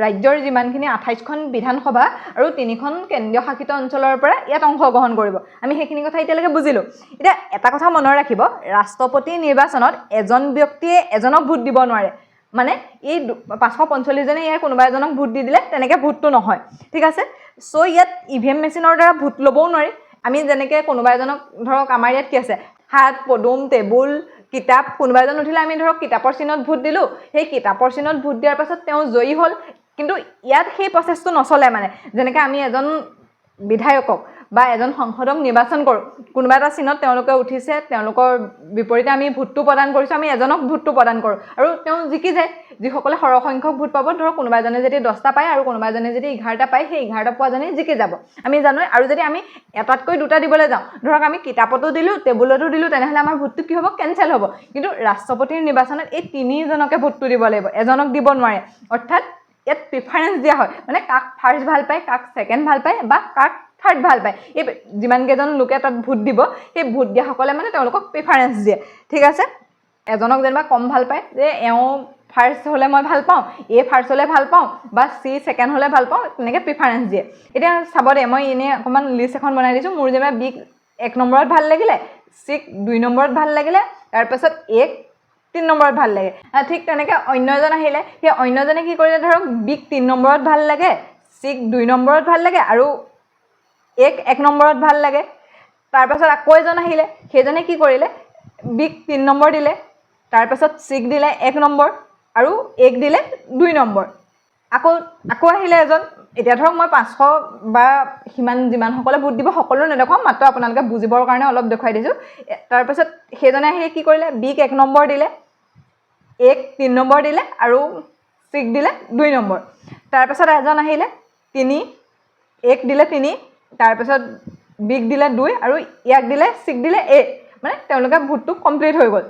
ৰাজ্যৰ যিমানখিনি 28খন বিধানসভা আৰু 3খন কেন্দ্ৰীয় শাসিত অঞ্চলৰ পৰা ইয়াত অংশগ্ৰহণ কৰিব আমি সেইখিনি কথা এতিয়ালৈকে বুজিলো এতিয়া এটা কথা মনত ৰাখিব ৰাষ্ট্ৰপতি নিৰ্বাচনত এজন ব্যক্তিয়ে এজনক ভোট দিব নোৱাৰে মানে এই 545 জনে ইয়াৰ কোনোবা এজনক ভোট দি দিলে তেনেকৈ ভোটটো নহয় ঠিক আছে সো ইয়াত EVM মেচিনৰ দ্বাৰা ভোট ল'বও নোৱাৰি আমি যেনেকৈ কোনোবা এজনক ধৰক আমাৰ ইয়াত কি আছে হাত পদুম টেবুল কিতাপ কোনোবা এজন উঠিলে আমি ধৰক কিতাপৰ চিনত ভোট দিলোঁ সেই কিতাপৰ চিনত ভোট দিয়াৰ পাছত তেওঁ জয়ী হ'ল কিন্তু ইয়াত সেই প্ৰচেছটো নচলে মানে যেনেকৈ আমি এজন বিধায়কক বা এজন সংসদক নিৰ্বাচন কৰোঁ কোনোবা এটা চিনত তেওঁলোকে উঠিছে তেওঁলোকৰ বিপৰীতে আমি ভোটটো প্ৰদান কৰিছোঁ আমি এজনক ভোটটো প্ৰদান কৰোঁ আৰু তেওঁ জিকি যায় যিসকলে সৰহ সংখ্যক ভোট পাব ধৰক কোনোবা এজনে যদি 10টা পায় আৰু কোনোবা এজনে যদি 11টা পায় সেই 11টা পোৱাজনে জিকি যাব আমি জানো আৰু যদি আমি এটাতকৈ দুটা দিবলৈ যাওঁ ধৰক আমি কিতাপতো দিলোঁ টেবুলতো দিলোঁ তেনেহ'লে আমাৰ ভোটটো কি হ'ব কেনচেল হ'ব কিন্তু ৰাষ্ট্ৰপতিৰ নিৰ্বাচনত এই 3জনকে ভোটটো দিব লাগিব এজনক দিব নোৱাৰে অৰ্থাৎ ইয়াত প্ৰিফাৰেন্স দিয়া হয় মানে কাক ফাৰ্ষ্ট ভাল পায় কাক ছেকেণ্ড ভাল পায় বা কাক থাৰ্ড ভাল পায় এই যিমানকেইজন লোকে তাত ভোট দিব সেই ভোট দিয়াসকলে মানে তেওঁলোকক প্ৰিফাৰেন্স দিয়ে ঠিক আছে এজনক যেনিবা কম ভাল পায় যে এওঁ ফাৰ্ষ্ট হ'লে মই ভাল পাওঁ A ফাৰ্ষ্ট হ'লে ভাল পাওঁ বা C ছেকেণ্ড হ'লে ভাল পাওঁ তেনেকৈ প্ৰিফাৰেন্স দিয়ে এতিয়া চাব দে মই এনেই অকণমান লিষ্ট এখন বনাই দিছোঁ মোৰ যেনিবা B 1 নম্বৰত ভাল লাগিলে C 2 নম্বৰত ভাল লাগিলে তাৰপাছত A 3 নম্বৰত ভাল লাগে ঠিক তেনেকৈ অন্য এজন আহিলে সেই অন্যজনে কি কৰিলে ধৰক B 3 নম্বৰত ভাল লাগে C 2 নম্বৰত ভাল লাগে আৰু এক নম্বৰত ভাল লাগে তাৰপাছত আকৌ এজন আহিলে সেইজনে কি কৰিলে B 3 নম্বৰ দিলে তাৰপাছত C দিলে 1 নম্বৰ আৰু A দিলে 2 নম্বৰ আকৌ আহিলে এজন এতিয়া ধৰক মই 500 বা যিমানসকলে ভোট দিব সকলো নেদেখাম মাত্ৰ আপোনালোকে বুজিবৰ কাৰণে অলপ দেখুৱাই দিছোঁ তাৰপাছত সেইজনে আহিলে কি কৰিলে B 1 নম্বৰ দিলে A 3 নম্বৰ দিলে আৰু C দিলে 2 নম্বৰ তাৰপাছত এজন আহিলে 3 1 দিলে 3 তাৰপাছত বিক দিলে 2 আৰু ইয়াক দিলে চিক দিলে a মানে তেওঁলোকে ভোটটো কমপ্লিট হৈ গ'ল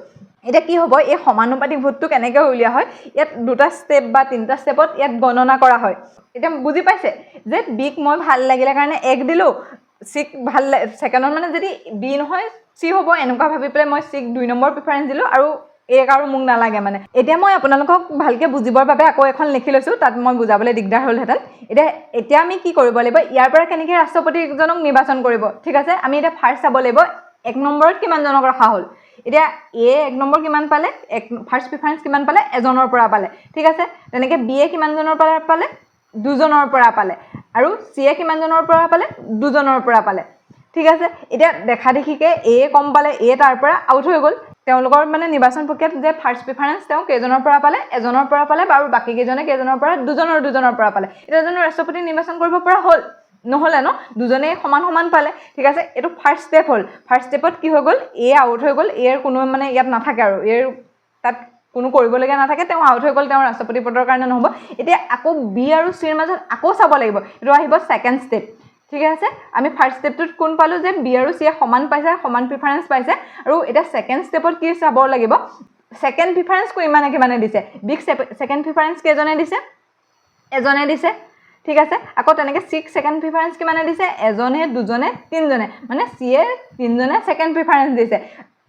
এটা কি হ'ব এই সমানুপাতিক ভোটটো কেনেকৈ উলিয়া হয় ইয়াত দুটা স্টেপ বা তিনিটা স্টেপত ইয়াত গণনা কৰা হয় এটা বুজি পাইছে যে বিক মই ভাল লাগিলে কাৰণে 1 দিলো চিক ভাল সেকেন্ডত মানে যদি বি নহয় সি হ'ব এনেকুৱা ভাবি পেলাই মই চিক 2 নম্বৰ প্ৰিফাৰেন্স দিলো আৰু এক আৰু মোক নালাগে মানে এতিয়া মই আপোনালোকক ভালকে বুজিবৰ বাবে আকৌ এখন লিখি লৈছো তাত মই বুজাবলৈ দিগদাৰ হ'লহেঁতেন এতিয়া আমি কি কৰিব লাগিব ইয়াৰ পৰা কেনেকৈ ৰাষ্ট্ৰপতিজনক নিৰ্বাচন কৰিব ঠিক আছে আমি এটা ফাৰ্ষ্ট চাব লাগিব 1 নম্বৰত কিমান জনক ৰখা হ'ল এতিয়া এ 1 নম্বৰ কিমান পালে ফাৰ্ষ্ট প্ৰিফাৰেন্স কিমান পালে এজনৰ পৰা পালে ঠিক আছে তেনেকৈ বি এ কিমান জনৰ পৰা পালে দুজনৰ পৰা পালে আৰু সি এ কিমান জনৰ পৰা পালে দুজনৰ পৰা পালে ঠিক আছে এতিয়া দেখা দেখিকে এ কম পালে এ তাৰ পৰা আউট হৈ গ'ল তেওঁলোকৰ মানে নিৰ্বাচন প্ৰক্ৰিয়াত যে ফাৰ্ষ্ট প্ৰিফাৰেন্স তেওঁ কেজনৰ পৰা পালে এজনৰ পৰা পালে আৰু বাকি কেজনে কেজনৰ পৰা দুজনৰ পৰা পালে এটা জনৰ ৰাষ্ট্ৰপতি নিৰ্বাচন কৰিব পৰা হ'ল নহলে ন দুজনে সমান পালে ঠিক আছে এটো ফাৰ্ষ্ট স্টেপ হ'ল ফাৰ্ষ্ট স্টেপত কি হৈ গ'ল এ আউট হৈ গ'ল এৰ কোনো মানে ইয়াত নাথাকে আৰু এৰ তাত কোনো কৰিবলগীয়া নাথাকে তেওঁ আউট হৈ গ'ল তেওঁ ৰাষ্ট্ৰপতি পদৰ কাৰণে নহব এতিয়া আকৌ বি আৰু চিৰ মাজত আকৌ চাব লাগিব এটো আহিব সেকেন্ড স্টেপ ঠিক আছে আমি ফাৰ্ষ্ট স্টেপটোত কোন পালো যে বি আৰু সি সমান পাইছে সমান প্ৰিফাৰেন্স পাইছে আৰু এটা সেকেন্ড স্টেপত কি চাব লাগিব সেকেন্ড প্ৰিফাৰেন্স কিমানে দিছে বিক সেকেন্ড প্ৰিফাৰেন্স কেজনে দিছে এজনে দিছে ঠিক আছে আকৌ তেনেকৈ চিক সেকেন্ড প্ৰিফাৰেন্স কিমানে দিছে এজনে দুজনে তিনজনে মানে সি এ তিনজনে সেকেন্ড প্ৰিফাৰেন্স দিছে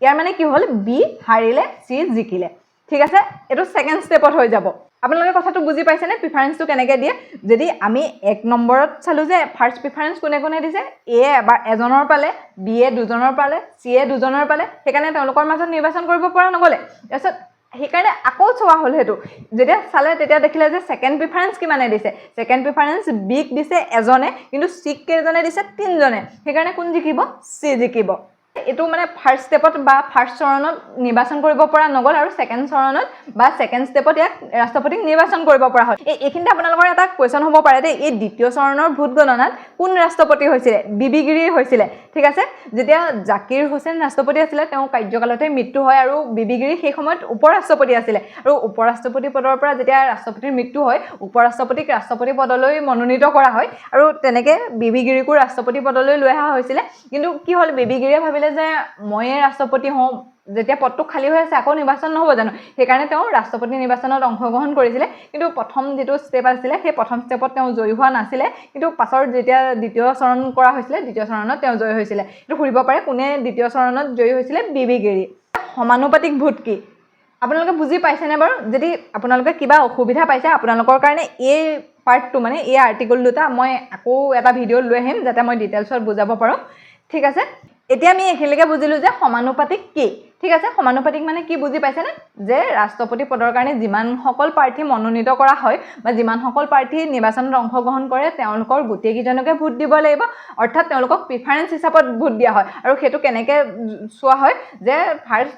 ইয়াৰ মানে কি হ'ল বি হাৰিলে সি জিকিলে ঠিক আছে এটো সেকেন্ড স্টেপত হৈ যাব আপোনালোকে কথাটো বুজি পাইছেনে প্ৰিফাৰেন্সটো কেনেকৈ দিয়ে যদি আমি 1 নম্বৰত চালো যে ফাৰ্ষ্ট প্ৰিফাৰেন্স কোনে দিছে এ এবাৰ এজনৰ পালে বি এ দুজনৰ পালে সি এ দুজনৰ পালে সেইকাৰণে তেওঁলোকৰ মাজত নিৰ্বাচন কৰিব পৰা নগলে তাৰপিছত সেইকাৰণে আকৌ চোৱা হ'ল হেতু যেতিয়া চালে তেতিয়া দেখিলে যে সেকেন্ড প্ৰিফাৰেন্স কিমানে দিছে সেকেন্ড প্ৰিফাৰেন্স বিক দিছে এজনে কিন্তু চিক কেজনে দিছে তিনজনে সেইকাৰণে কোন জিকিব সি জিকিব এটো মানে ফাৰ্ষ্ট স্টেপত বা ফাৰ্ষ্ট চৰণত নিৰ্বাচন কৰিব পৰা নগল আৰু সেকেন্ড চৰণত বা সেকেন্ড স্টেপত ইয়াক ৰাষ্ট্ৰপতিক নিৰ্বাচন কৰিব পৰা হ'ল এইখিনিতে আপোনালোকৰ এটা কোৱেশ্চন হ'ব পাৰে দেই এই দ্বিতীয় চৰণৰ ভোট গণনাত কোন ৰাষ্ট্ৰপতি হৈছিলে বিবি গিৰি হৈছিলে ঠিক আছে যেতিয়া জাকিৰ হোসেন ৰাষ্ট্ৰপতি আছিলে তেওঁ কাৰ্যকালতে মৃত্যু হয় আৰু বিবি গিৰি সেই সময়ত উপৰাষ্ট্ৰপতি আছিলে আৰু উপৰাষ্ট্ৰপতি পদৰ পৰা যেতিয়া ৰাষ্ট্ৰপতিৰ মৃত্যু হয় উপৰাষ্ট্ৰপতিক ৰাষ্ট্ৰপতি পদলৈ মনোনীত কৰা হয় আৰু তেনেকৈ বিবি গিৰিকো ৰাষ্ট্ৰপতি পদলৈ লৈ অহা হৈছিলে কিন্তু কি হ'ল বিবি গিৰিয়ে ভাবিলে যে ময়ে ৰাষ্ট্ৰপতি হওঁ যেতিয়া পদটো খালী হৈ আছে আকৌ নিৰ্বাচন নহব জানো সেইকাৰণে তেওঁ ৰাষ্ট্ৰপতি নিৰ্বাচনত অংশগ্ৰহণ কৰিছিলে কিন্তু প্ৰথম যেটো স্টেপ আছিল সেই প্ৰথম স্টেপত তেওঁ জয়ী হোৱা নাছিলে কিন্তু পাছৰ যেতিয়া দ্বিতীয় চৰণ কৰা হৈছিলে দ্বিতীয় চৰণত তেওঁ জয়ী হৈছিলে এটো ফুৰিব পাৰে কোনে দ্বিতীয় চৰণত জয়ী হৈছিলে বিবি গিৰি সমানুপাতিক ভোট কি আপোনালোকে বুজি পাইছেনে বাৰু যদি আপোনালোকে কিবা অসুবিধা পাইছে আপোনালোকৰ কাৰণে এই পাৰ্টটো মানে এই আৰ্টিকল দুটা মই আকৌ এটা ভিডিঅ' লৈ আহিম যাতে মই ডিটেইলছত বুজাব পাৰোঁ ঠিক আছে এতিয়া আমি এখিলৈকে বুজিলো যে সমানুপাতিক কি ঠিক আছে সমানুপাতিক মানে কি বুজি পাইছেনে যে ৰাষ্ট্ৰপতি পদৰ কাৰণে যিমান সকল প্ৰাৰ্থী মনোনীত কৰা হয় বা যিমান সকল প্ৰাৰ্থী নিৰ্বাচনত অংশগ্ৰহণ কৰে তেওঁলোকৰ গোটেই কিজনকে ভোট দিব লাগিব অৰ্থাৎ তেওঁলোকক প্ৰিফাৰেন্স হিচাপত ভোট দিয়া হয় আৰু সেইটো কেনেকৈ চোৱা হয় যে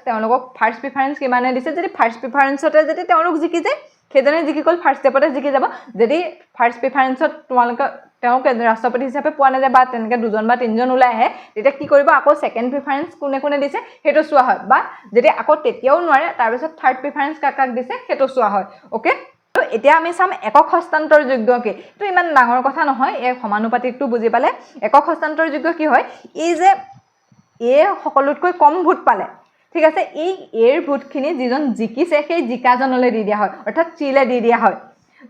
তেওঁলোকক ফাৰ্ষ্ট প্ৰিফাৰেন্স কিমানে দিছে যদি ফাৰ্ষ্ট প্ৰিফাৰেন্সতে যদি তেওঁলোক জিকি যায় সেইজনে জিকি গ'ল ফাৰ্ষ্ট ষ্টেপতে জিকি যাব যদি ফাৰ্ষ্ট প্ৰিফাৰেন্সত তোমালোকে তেওঁক ৰাষ্ট্ৰপতি হিচাপে পোৱা নাযায় বা তেনেকৈ দুজন বা তিনিজন ওলাই আহে তেতিয়া কি কৰিব আকৌ সেকেন্ড প্ৰিফাৰেন্স কোনে দিছে সেইটো চোৱা হয় বা যদি আকৌ তেতিয়াও নোৱাৰে তাৰপিছত থাৰ্ড প্ৰিফাৰেন্স কাক দিছে সেইটো চোৱা হয় ওকে এতিয়া আমি চাম একক হস্তান্তৰযোগ্য কি তো ইমান ডাঙৰ কথা নহয় এই সমানুপাতিকটো বুজি পালে একক হস্তান্তৰযোগ্য কি হয় এই যে এ সকলোতকৈ কম ভোট পালে ঠিক আছে এই এৰ ভোটখিনি যিজন জিকিছে সেই জিকাজনলৈ দি দিয়া হয় অৰ্থাৎ চিলে দি দিয়া হয়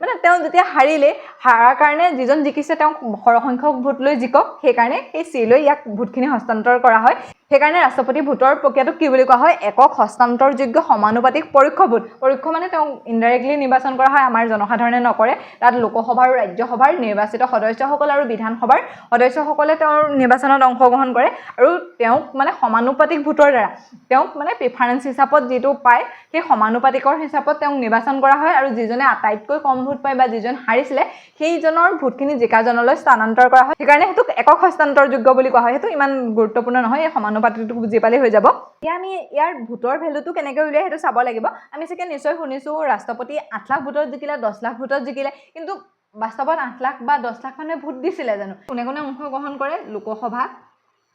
মানে তেওঁ যেতিয়া হাৰিলে হাৰাৰ কাৰণে যিজন জিকিছে তেওঁ সৰহসংখ্যক ভোট লৈ জিকক সেইকাৰণে সেই চিলৈ ইয়াক ভোটখিনি হস্তান্তৰ কৰা হয় সেইকাৰণে ৰাষ্ট্ৰপতি ভোটৰ প্ৰক্ৰিয়াটো কি বুলি কোৱা হয় একক হস্তান্তৰযোগ্য সমানুপাতিক পৰোক্ষ ভোট পৰোক্ষ মানে তেওঁ ইনডাইৰেক্টলি নিৰ্বাচন কৰা হয় আমাৰ জনসাধাৰণে নকৰে তাত লোকসভা আৰু ৰাজ্যসভাৰ নিৰ্বাচিত সদস্যসকল আৰু বিধানসভাৰ সদস্যসকলে তেওঁৰ নিৰ্বাচনত অংশগ্ৰহণ কৰে আৰু তেওঁক মানে সমানুপাতিক ভোটৰ দ্বাৰা তেওঁক মানে প্ৰিফাৰেন্স হিচাপত যিটো পায় সেই সমানুপাতিকৰ হিচাপত তেওঁক নিৰ্বাচন কৰা হয় আৰু যিজনে আটাইতকৈ কম ভোট পায় বা যিজন হাৰিছিলে সেইজনৰ ভোটখিনি জিকাজনলৈ স্থানান্তৰ কৰা হয় সেইকাৰণে হেতুক একক হস্তান্তৰযোগ্য বুলি কোৱা হয় হেতু ইমান গুৰুত্বপূৰ্ণ নহয় এই সমানুপাতিকটো বুজি পালে হৈ যাব এতিয়া আমি ইয়াৰ ভোটৰ ভ্যালুটো কেনেকৈ উলিয়াই হেতু চাব লাগিব আমি চাগে নিশ্চয় শুনিছো ৰাষ্ট্ৰপতি 8 লাখ ভোটত জিকিলে 10 লাখ ভোটত জিকিলে কিন্তু বাস্তৱত 8 লাখ বা 10 লাখ মানুহে ভোট দিছিলে জানো কোনে অংশগ্ৰহণ কৰে লোকসভা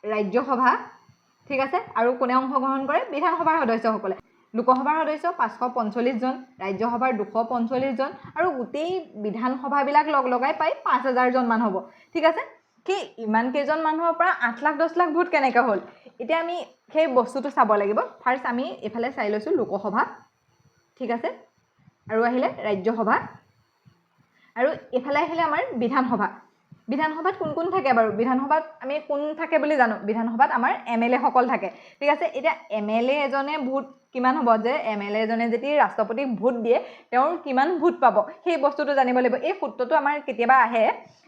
ৰাজ্যসভা ঠিক আছে আৰু কোনে অংশগ্ৰহণ কৰে বিধানসভাৰ সদস্যসকলে লোকসভাৰ সদস্য 545 জন ৰাজ্যসভাৰ 245 জন আৰু গোটেই বিধানসভাবিলাক লগাই পাই 5000 জন মান হ'ব ঠিক আছে কি ইমান কেইজন মানুহৰ পৰা 8 লাখ 10 লাখ ভোট কেনেকৈ হ'ল এতিয়া আমি সেই বস্তুটো চাব লাগিব ফাৰ্ষ্ট আমি এফালে চাই লৈছোঁ লোকসভা ঠিক আছে আৰু আহিলে ৰাজ্যসভা আৰু এফালে আহিলে আমাৰ বিধানসভাত কোন থাকে বাৰু বিধানসভাত আমি কোন থাকে বুলি জানো বিধানসভাত আমাৰ এমএলএ সকল থাকে ঠিক আছে এতিয়া এমএলএ এজনে ভোট কিমান হ'ব যে এমএলএ এজনে যদি ৰাষ্ট্ৰপতিক ভোট দিয়ে তেওঁৰ কিমান ভোট পাব সেই বস্তুটো জানিব লাগিব এই সূত্ৰটো আমাৰ কেতিয়াবা আহে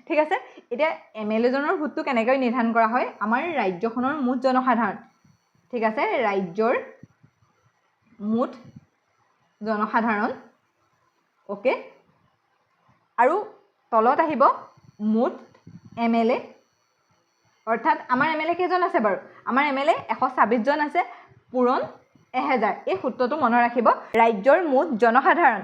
ঠিক আছে এতিয়া এমএলএ জনৰ ভোটটো কেনেকৈ নিৰ্ধাৰণ কৰা হয় আমাৰ ৰাজ্যখনৰ মুঠ জনসাধাৰণ ঠিক আছে ৰাজ্যৰ মুঠ জনসাধাৰণ ওকে আৰু তলত আহিব মুঠ এমএলএ অৰ্থাৎ আমাৰ এমএলএ কেইজন আছে বাৰু আমাৰ এমএলএ 126 জন আছে পূৰণ 1000 এই সূত্ৰটো মনত ৰাখিব ৰাজ্যৰ মুঠ জনসাধাৰণ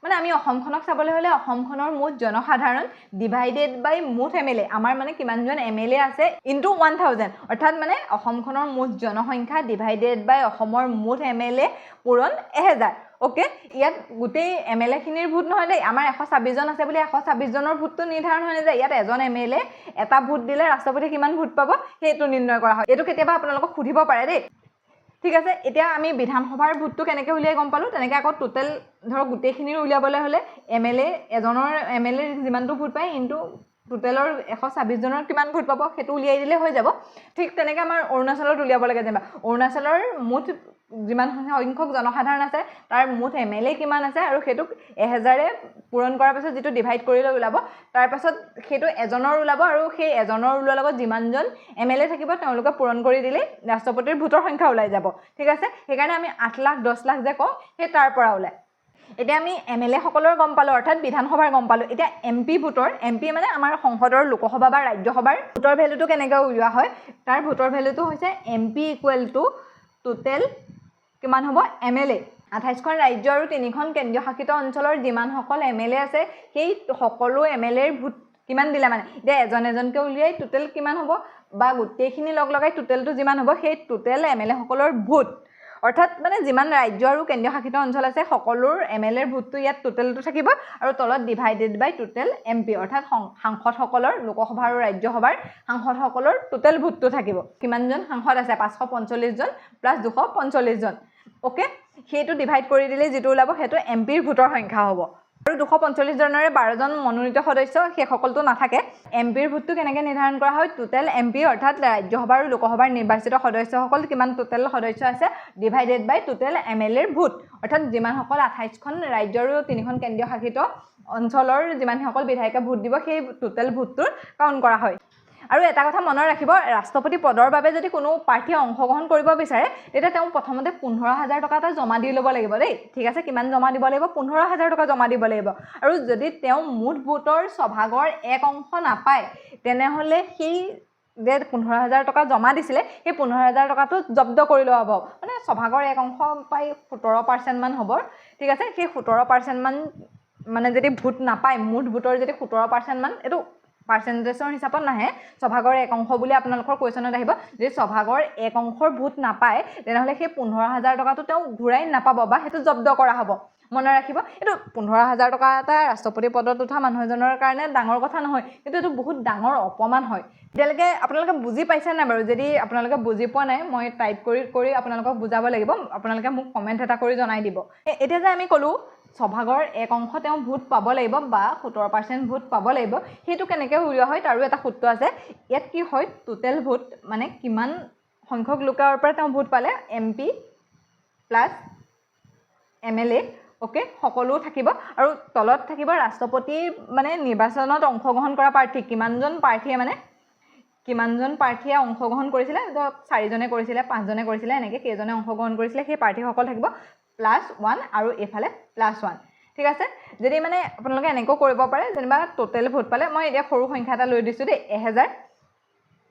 মানে আমি অসমখনক চাবলৈ হ'লে অসমখনৰ মুঠ জনসাধাৰণ ডিভাইডেড বাই মুঠ এমএলএ আমাৰ মানে কিমানজন এমএলএ আছে ইনটু 1000 অৰ্থাৎ মানে অসমখনৰ মুঠ জনসংখ্যা ডিভাইডেড বাই অসমৰ মুঠ এমএলএ পূৰণ 1000 ওকে ইয়াত গোটেই এমএলএ খিনিৰ ভোট নহয় দেই আমাৰ 126 জন আছে বুলি 126 জনৰ ভোটটো নিৰ্ধাৰণ হৈ নাযায় ইয়াত এজন এমএলএ এটা ভোট দিলে ৰাষ্ট্ৰপতি কিমান ভোট পাব সেইটো নিৰ্ণয় কৰা হয় এইটো কেতিয়াবা আপোনালোকক সুধিব পাৰে দেই ঠিক আছে এতিয়া আমি বিধানসভাৰ ভোটটো কেনেকৈ উলিয়াই গম পালোঁ তেনেকৈ আকৌ টোটেল ধৰক গোটেইখিনিৰ উলিয়াবলৈ হ'লে এমএলএ এজনৰ এমএলএ যিমানটো ভোট পায় ইনটু টোটেলৰ 126 জনৰ কিমান ভোট পাব সেইটো উলিয়াই দিলে হৈ যাব ঠিক তেনেকৈ আমাৰ অৰুণাচলত উলিয়াব লাগে যেনিবা অৰুণাচলৰ মুঠ যিমান সংখ্যক জনসাধাৰণ আছে তাৰ মুঠ এমএলএ কিমান আছে আৰু সেইটোক 1000ৰে পূৰণ কৰাৰ পাছত যিটো ডিভাইড কৰিলে ওলাব তাৰ পাছত সেইটো এজনৰ ওলাব আৰু সেই এজনৰ ওলোৱাৰ লগত যিমানজন এমএলএ থাকিব তেওঁলোকে পূৰণ কৰি দিলে ৰাষ্ট্ৰপতিৰ ভোটৰ সংখ্যা ওলাই যাব ঠিক আছে সেইকাৰণে আমি 8 লাখ 10 লাখ যে কওঁ সেই তাৰ পৰা ওলায় এতিয়া আমি এমএলএ সকলৰ গম পালোঁ অৰ্থাৎ বিধানসভাৰ গম পালোঁ এতিয়া এমপি ভোটৰ এমপি মানে আমাৰ সংসদৰ লোকসভা বা ৰাজ্যসভাৰ ভোটৰ ভেলুটো কেনেকৈ উলিওৱা হয় তাৰ ভোটৰ ভেলুটো হৈছে এমপি ইকুৱেল টু টোটেল কিমান হ'ব এমএলএ 28খন ৰাজ্য আৰু 3খন কেন্দ্ৰীয় শাসিত অঞ্চলৰ যিমানসকল এমএলএ আছে সেই সকলো এমএলএৰ ভোট কিমান দিলে মানে এতিয়া এজনকৈ উলিয়াই টোটেল কিমান হ'ব বা গোটেইখিনি লগাই টোটেলটো যিমান হ'ব সেই টোটেল এমএলএ সকলৰ ভোট অৰ্থাৎ মানে যিমান ৰাজ্য আৰু কেন্দ্ৰীয় শাসিত অঞ্চল আছে সকলোৰ এমএলএৰ ভোটটো ইয়াত টোটেলটো থাকিব আৰু তলত ডিভাইডেড বাই টোটেল এমপি অৰ্থাৎ সাংসদসকলৰ লোকসভা আৰু ৰাজ্যসভাৰ সাংসদসকলৰ টোটেল ভোটটো থাকিব কিমানজন সাংসদ আছে 545 জন প্লাছ 245 জন ওকে সেইটো ডিভাইড কৰি দিলে যিটো ওলাব সেইটো এমপিৰ ভোটৰ সংখ্যা হ'ব আৰু 245 জনৰে 12 জন মনোনীত সদস্য সেই সকলটো নাথাকে এমপিৰ ভোটটো কেনেকৈ নিৰ্ধাৰণ কৰা হয় টোটেল এমপি অৰ্থাৎ ৰাজ্যসভা আৰু লোকসভাৰ নিৰ্বাচিত সদস্যসকল কিমান টোটেল সদস্য আছে ডিভাইডেড বাই টোটেল এমএলএৰ ভোট অৰ্থাৎ যিমানসকল 28খন ৰাজ্য আৰু 3খন কেন্দ্ৰীয় শাসিত অঞ্চলৰ যিমানসকল বিধায়কে ভোট দিব সেই টোটেল ভোটটোৰ কাউণ্ট কৰা হয় আৰু এটা কথা মনত ৰাখিব ৰাষ্ট্ৰপতি পদৰ বাবে যদি কোনো প্ৰাৰ্থীয়ে অংশগ্ৰহণ কৰিব বিচাৰে তেতিয়া তেওঁ প্ৰথমতে 15000 টকা এটা জমা দি ল'ব লাগিব দেই ঠিক আছে কিমান জমা দিব লাগিব 15000 টকা জমা দিব লাগিব আৰু যদি তেওঁ মুঠ ভোটৰ ছভাগৰ এক অংশ নাপায় তেনেহ'লে সেই যে 15000 টকা জমা দিছিলে সেই 15000 টকাটো জব্দ কৰি লোৱা হ'ব মানে ছভাগৰ এক অংশ পাই 17% মান হ'ব ঠিক আছে সেই 17% মান মানে যদি ভোট নাপায় মুঠ ভোটৰ যদি 17% মান এইটো পাৰ্চেণ্টেজৰ হিচাপত নাহে ছভাগৰ এক অংশ বুলি আপোনালোকৰ কুৱেশ্যনত আহিব যদি ছভাগৰ এক অংশৰ ভোট নাপায় তেনেহ'লে সেই 15000 টকাটো তেওঁ ঘূৰাই নাপাব বা সেইটো জব্দ কৰা হ'ব মনত ৰাখিব এইটো 15000 টকা এটা ৰাষ্ট্ৰপতি পদত উঠা মানুহ এজনৰ কাৰণে ডাঙৰ কথা নহয় কিন্তু এইটো বহুত ডাঙৰ অপমান হয় এতিয়ালৈকে আপোনালোকে বুজি পাইছে নাই বাৰু যদি আপোনালোকে বুজি পোৱা নাই মই টাইপ কৰি আপোনালোকক বুজাব লাগিব আপোনালোকে মোক কমেণ্ট এটা কৰি জনাই দিব এতিয়া যে আমি ক'লোঁ ছভাগৰ এক অংশ তেওঁ ভোট পাব লাগিব বা 17% ভোট পাব লাগিব সেইটো কেনেকৈ উলিওৱা হয় তাৰো এটা সূত্ৰ আছে ইয়াত কি হয় টোটেল ভোট মানে কিমান সংখ্যক লোকৰ পৰা তেওঁ ভোট পালে এমপি প্লাছ এমএলএ ওকে সকলো থাকিব আৰু তলত থাকিব ৰাষ্ট্ৰপতিৰ মানে নিৰ্বাচনত অংশগ্ৰহণ কৰা প্ৰাৰ্থী কিমানজন প্ৰাৰ্থীয়ে অংশগ্ৰহণ কৰিছিলে 4জনে কৰিছিলে 5জনে কৰিছিলে এনেকৈ কেইজনে অংশগ্ৰহণ কৰিছিলে সেই প্ৰাৰ্থীসকল থাকিব +1 আৰু এফালে +1 ঠিক আছে যদি মানে আপোনালোকে এনেকৈ কৰিব পাৰে যেনিবা টোটেল ভোট পালে মই এতিয়া সৰু সংখ্যা এটা লৈ দিছোঁ দেই 1000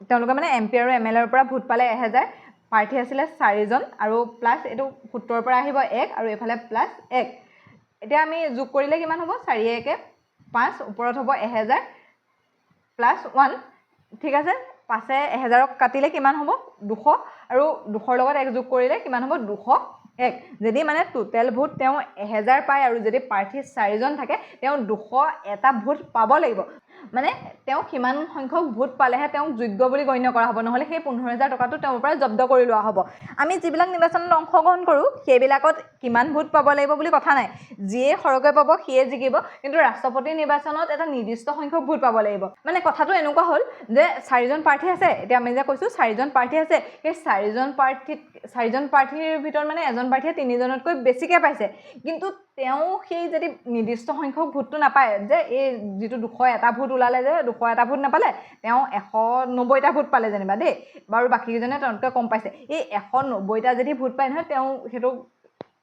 তেওঁলোকে মানে এমপি আৰু এমএলএৰ পৰা ভোট পালে 1000 প্ৰাৰ্থী আছিলে 4জন আৰু প্লাছ এইটো সূত্ৰৰ পৰা আহিব 1 আৰু এফালে +1 এতিয়া আমি যোগ কৰিলে কিমান হ'ব 4 1 5 ওপৰত হ'ব 1000 +1 ঠিক আছে 5 1000ক কাটিলে কিমান হ'ব 200 আৰু 200ৰ লগত 1 যোগ কৰিলে কিমান হ'ব 201 যদি মানে টোটেল ভোট তেওঁ 1000 পায় আৰু যদি প্ৰাৰ্থী 4জন থাকে তেওঁ 200 এটা ভোট পাব লাগিব মানে তেওঁ কিমান সংখ্যক ভোট পালেহে তেওঁক যোগ্য বুলি গণ্য কৰা হ'ব, নহ'লে সেই 15,000 টকাটো তেওঁৰ পৰা জব্দ কৰি লোৱা হ'ব। আমি যিবিলাক নিৰ্বাচনত অংশগ্ৰহণ কৰোঁ সেইবিলাকত কিমান ভোট পাব লাগিব বুলি কথা নাই, যিয়ে সৰহকৈ পাব সিয়ে জিকিব, কিন্তু ৰাষ্ট্ৰপতি নিৰ্বাচনত এটা নিৰ্দিষ্ট সংখ্যক ভোট পাব লাগিব। মানে কথাটো এনেকুৱা হ'ল যে 4জন প্ৰাৰ্থী আছে, এতিয়া আমি যে কৈছোঁ 4জন প্ৰাৰ্থী আছে, সেই 4জন প্ৰাৰ্থীৰ ভিতৰত মানে এজন প্ৰাৰ্থীয়ে 3জনতকৈ বেছিকৈ পাইছে, কিন্তু তেওঁ সেই যদি নিৰ্দিষ্ট সংখ্যক ভোটটো নাপায়, যে এই যিটো 201টা ভোট ওলালে যে 201টা ভোট নাপালে, তেওঁ 190টা ভোট পালে যেনিবা দেই, বাৰু বাকীকেইজনে তেওঁতকৈ কম পাইছে, এই 190টা যদি ভোট পায় নহয় তেওঁ সেইটো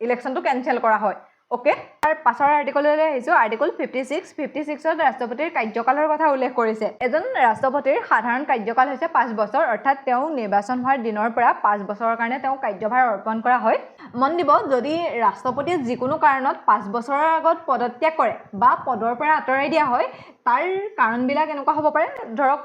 ইলেকশ্যনটো কেঞ্চেল কৰা হয়। অ'কে, তাৰ পাছৰ আৰ্টিকললৈ আহিছোঁ, আৰ্টিকল 56ত ৰাষ্ট্ৰপতিৰ কাৰ্যকালৰ কথা উল্লেখ কৰিছে। এজন ৰাষ্ট্ৰপতিৰ সাধাৰণ কাৰ্যকাল হৈছে 5 বছৰ, অৰ্থাৎ তেওঁ নিৰ্বাচন হোৱাৰ দিনৰ পৰা 5 বছৰৰ কাৰণে তেওঁ কাৰ্যভাৰ অৰ্পণ কৰা হয়। মন দিব, যদি ৰাষ্ট্ৰপতিয়ে যিকোনো কাৰণত 5 বছৰৰ আগত পদত্যাগ কৰে বা পদৰ পৰা আঁতৰাই দিয়া হয়, তাৰ কাৰণবিলাক এনেকুৱা হ'ব পাৰে, ধৰক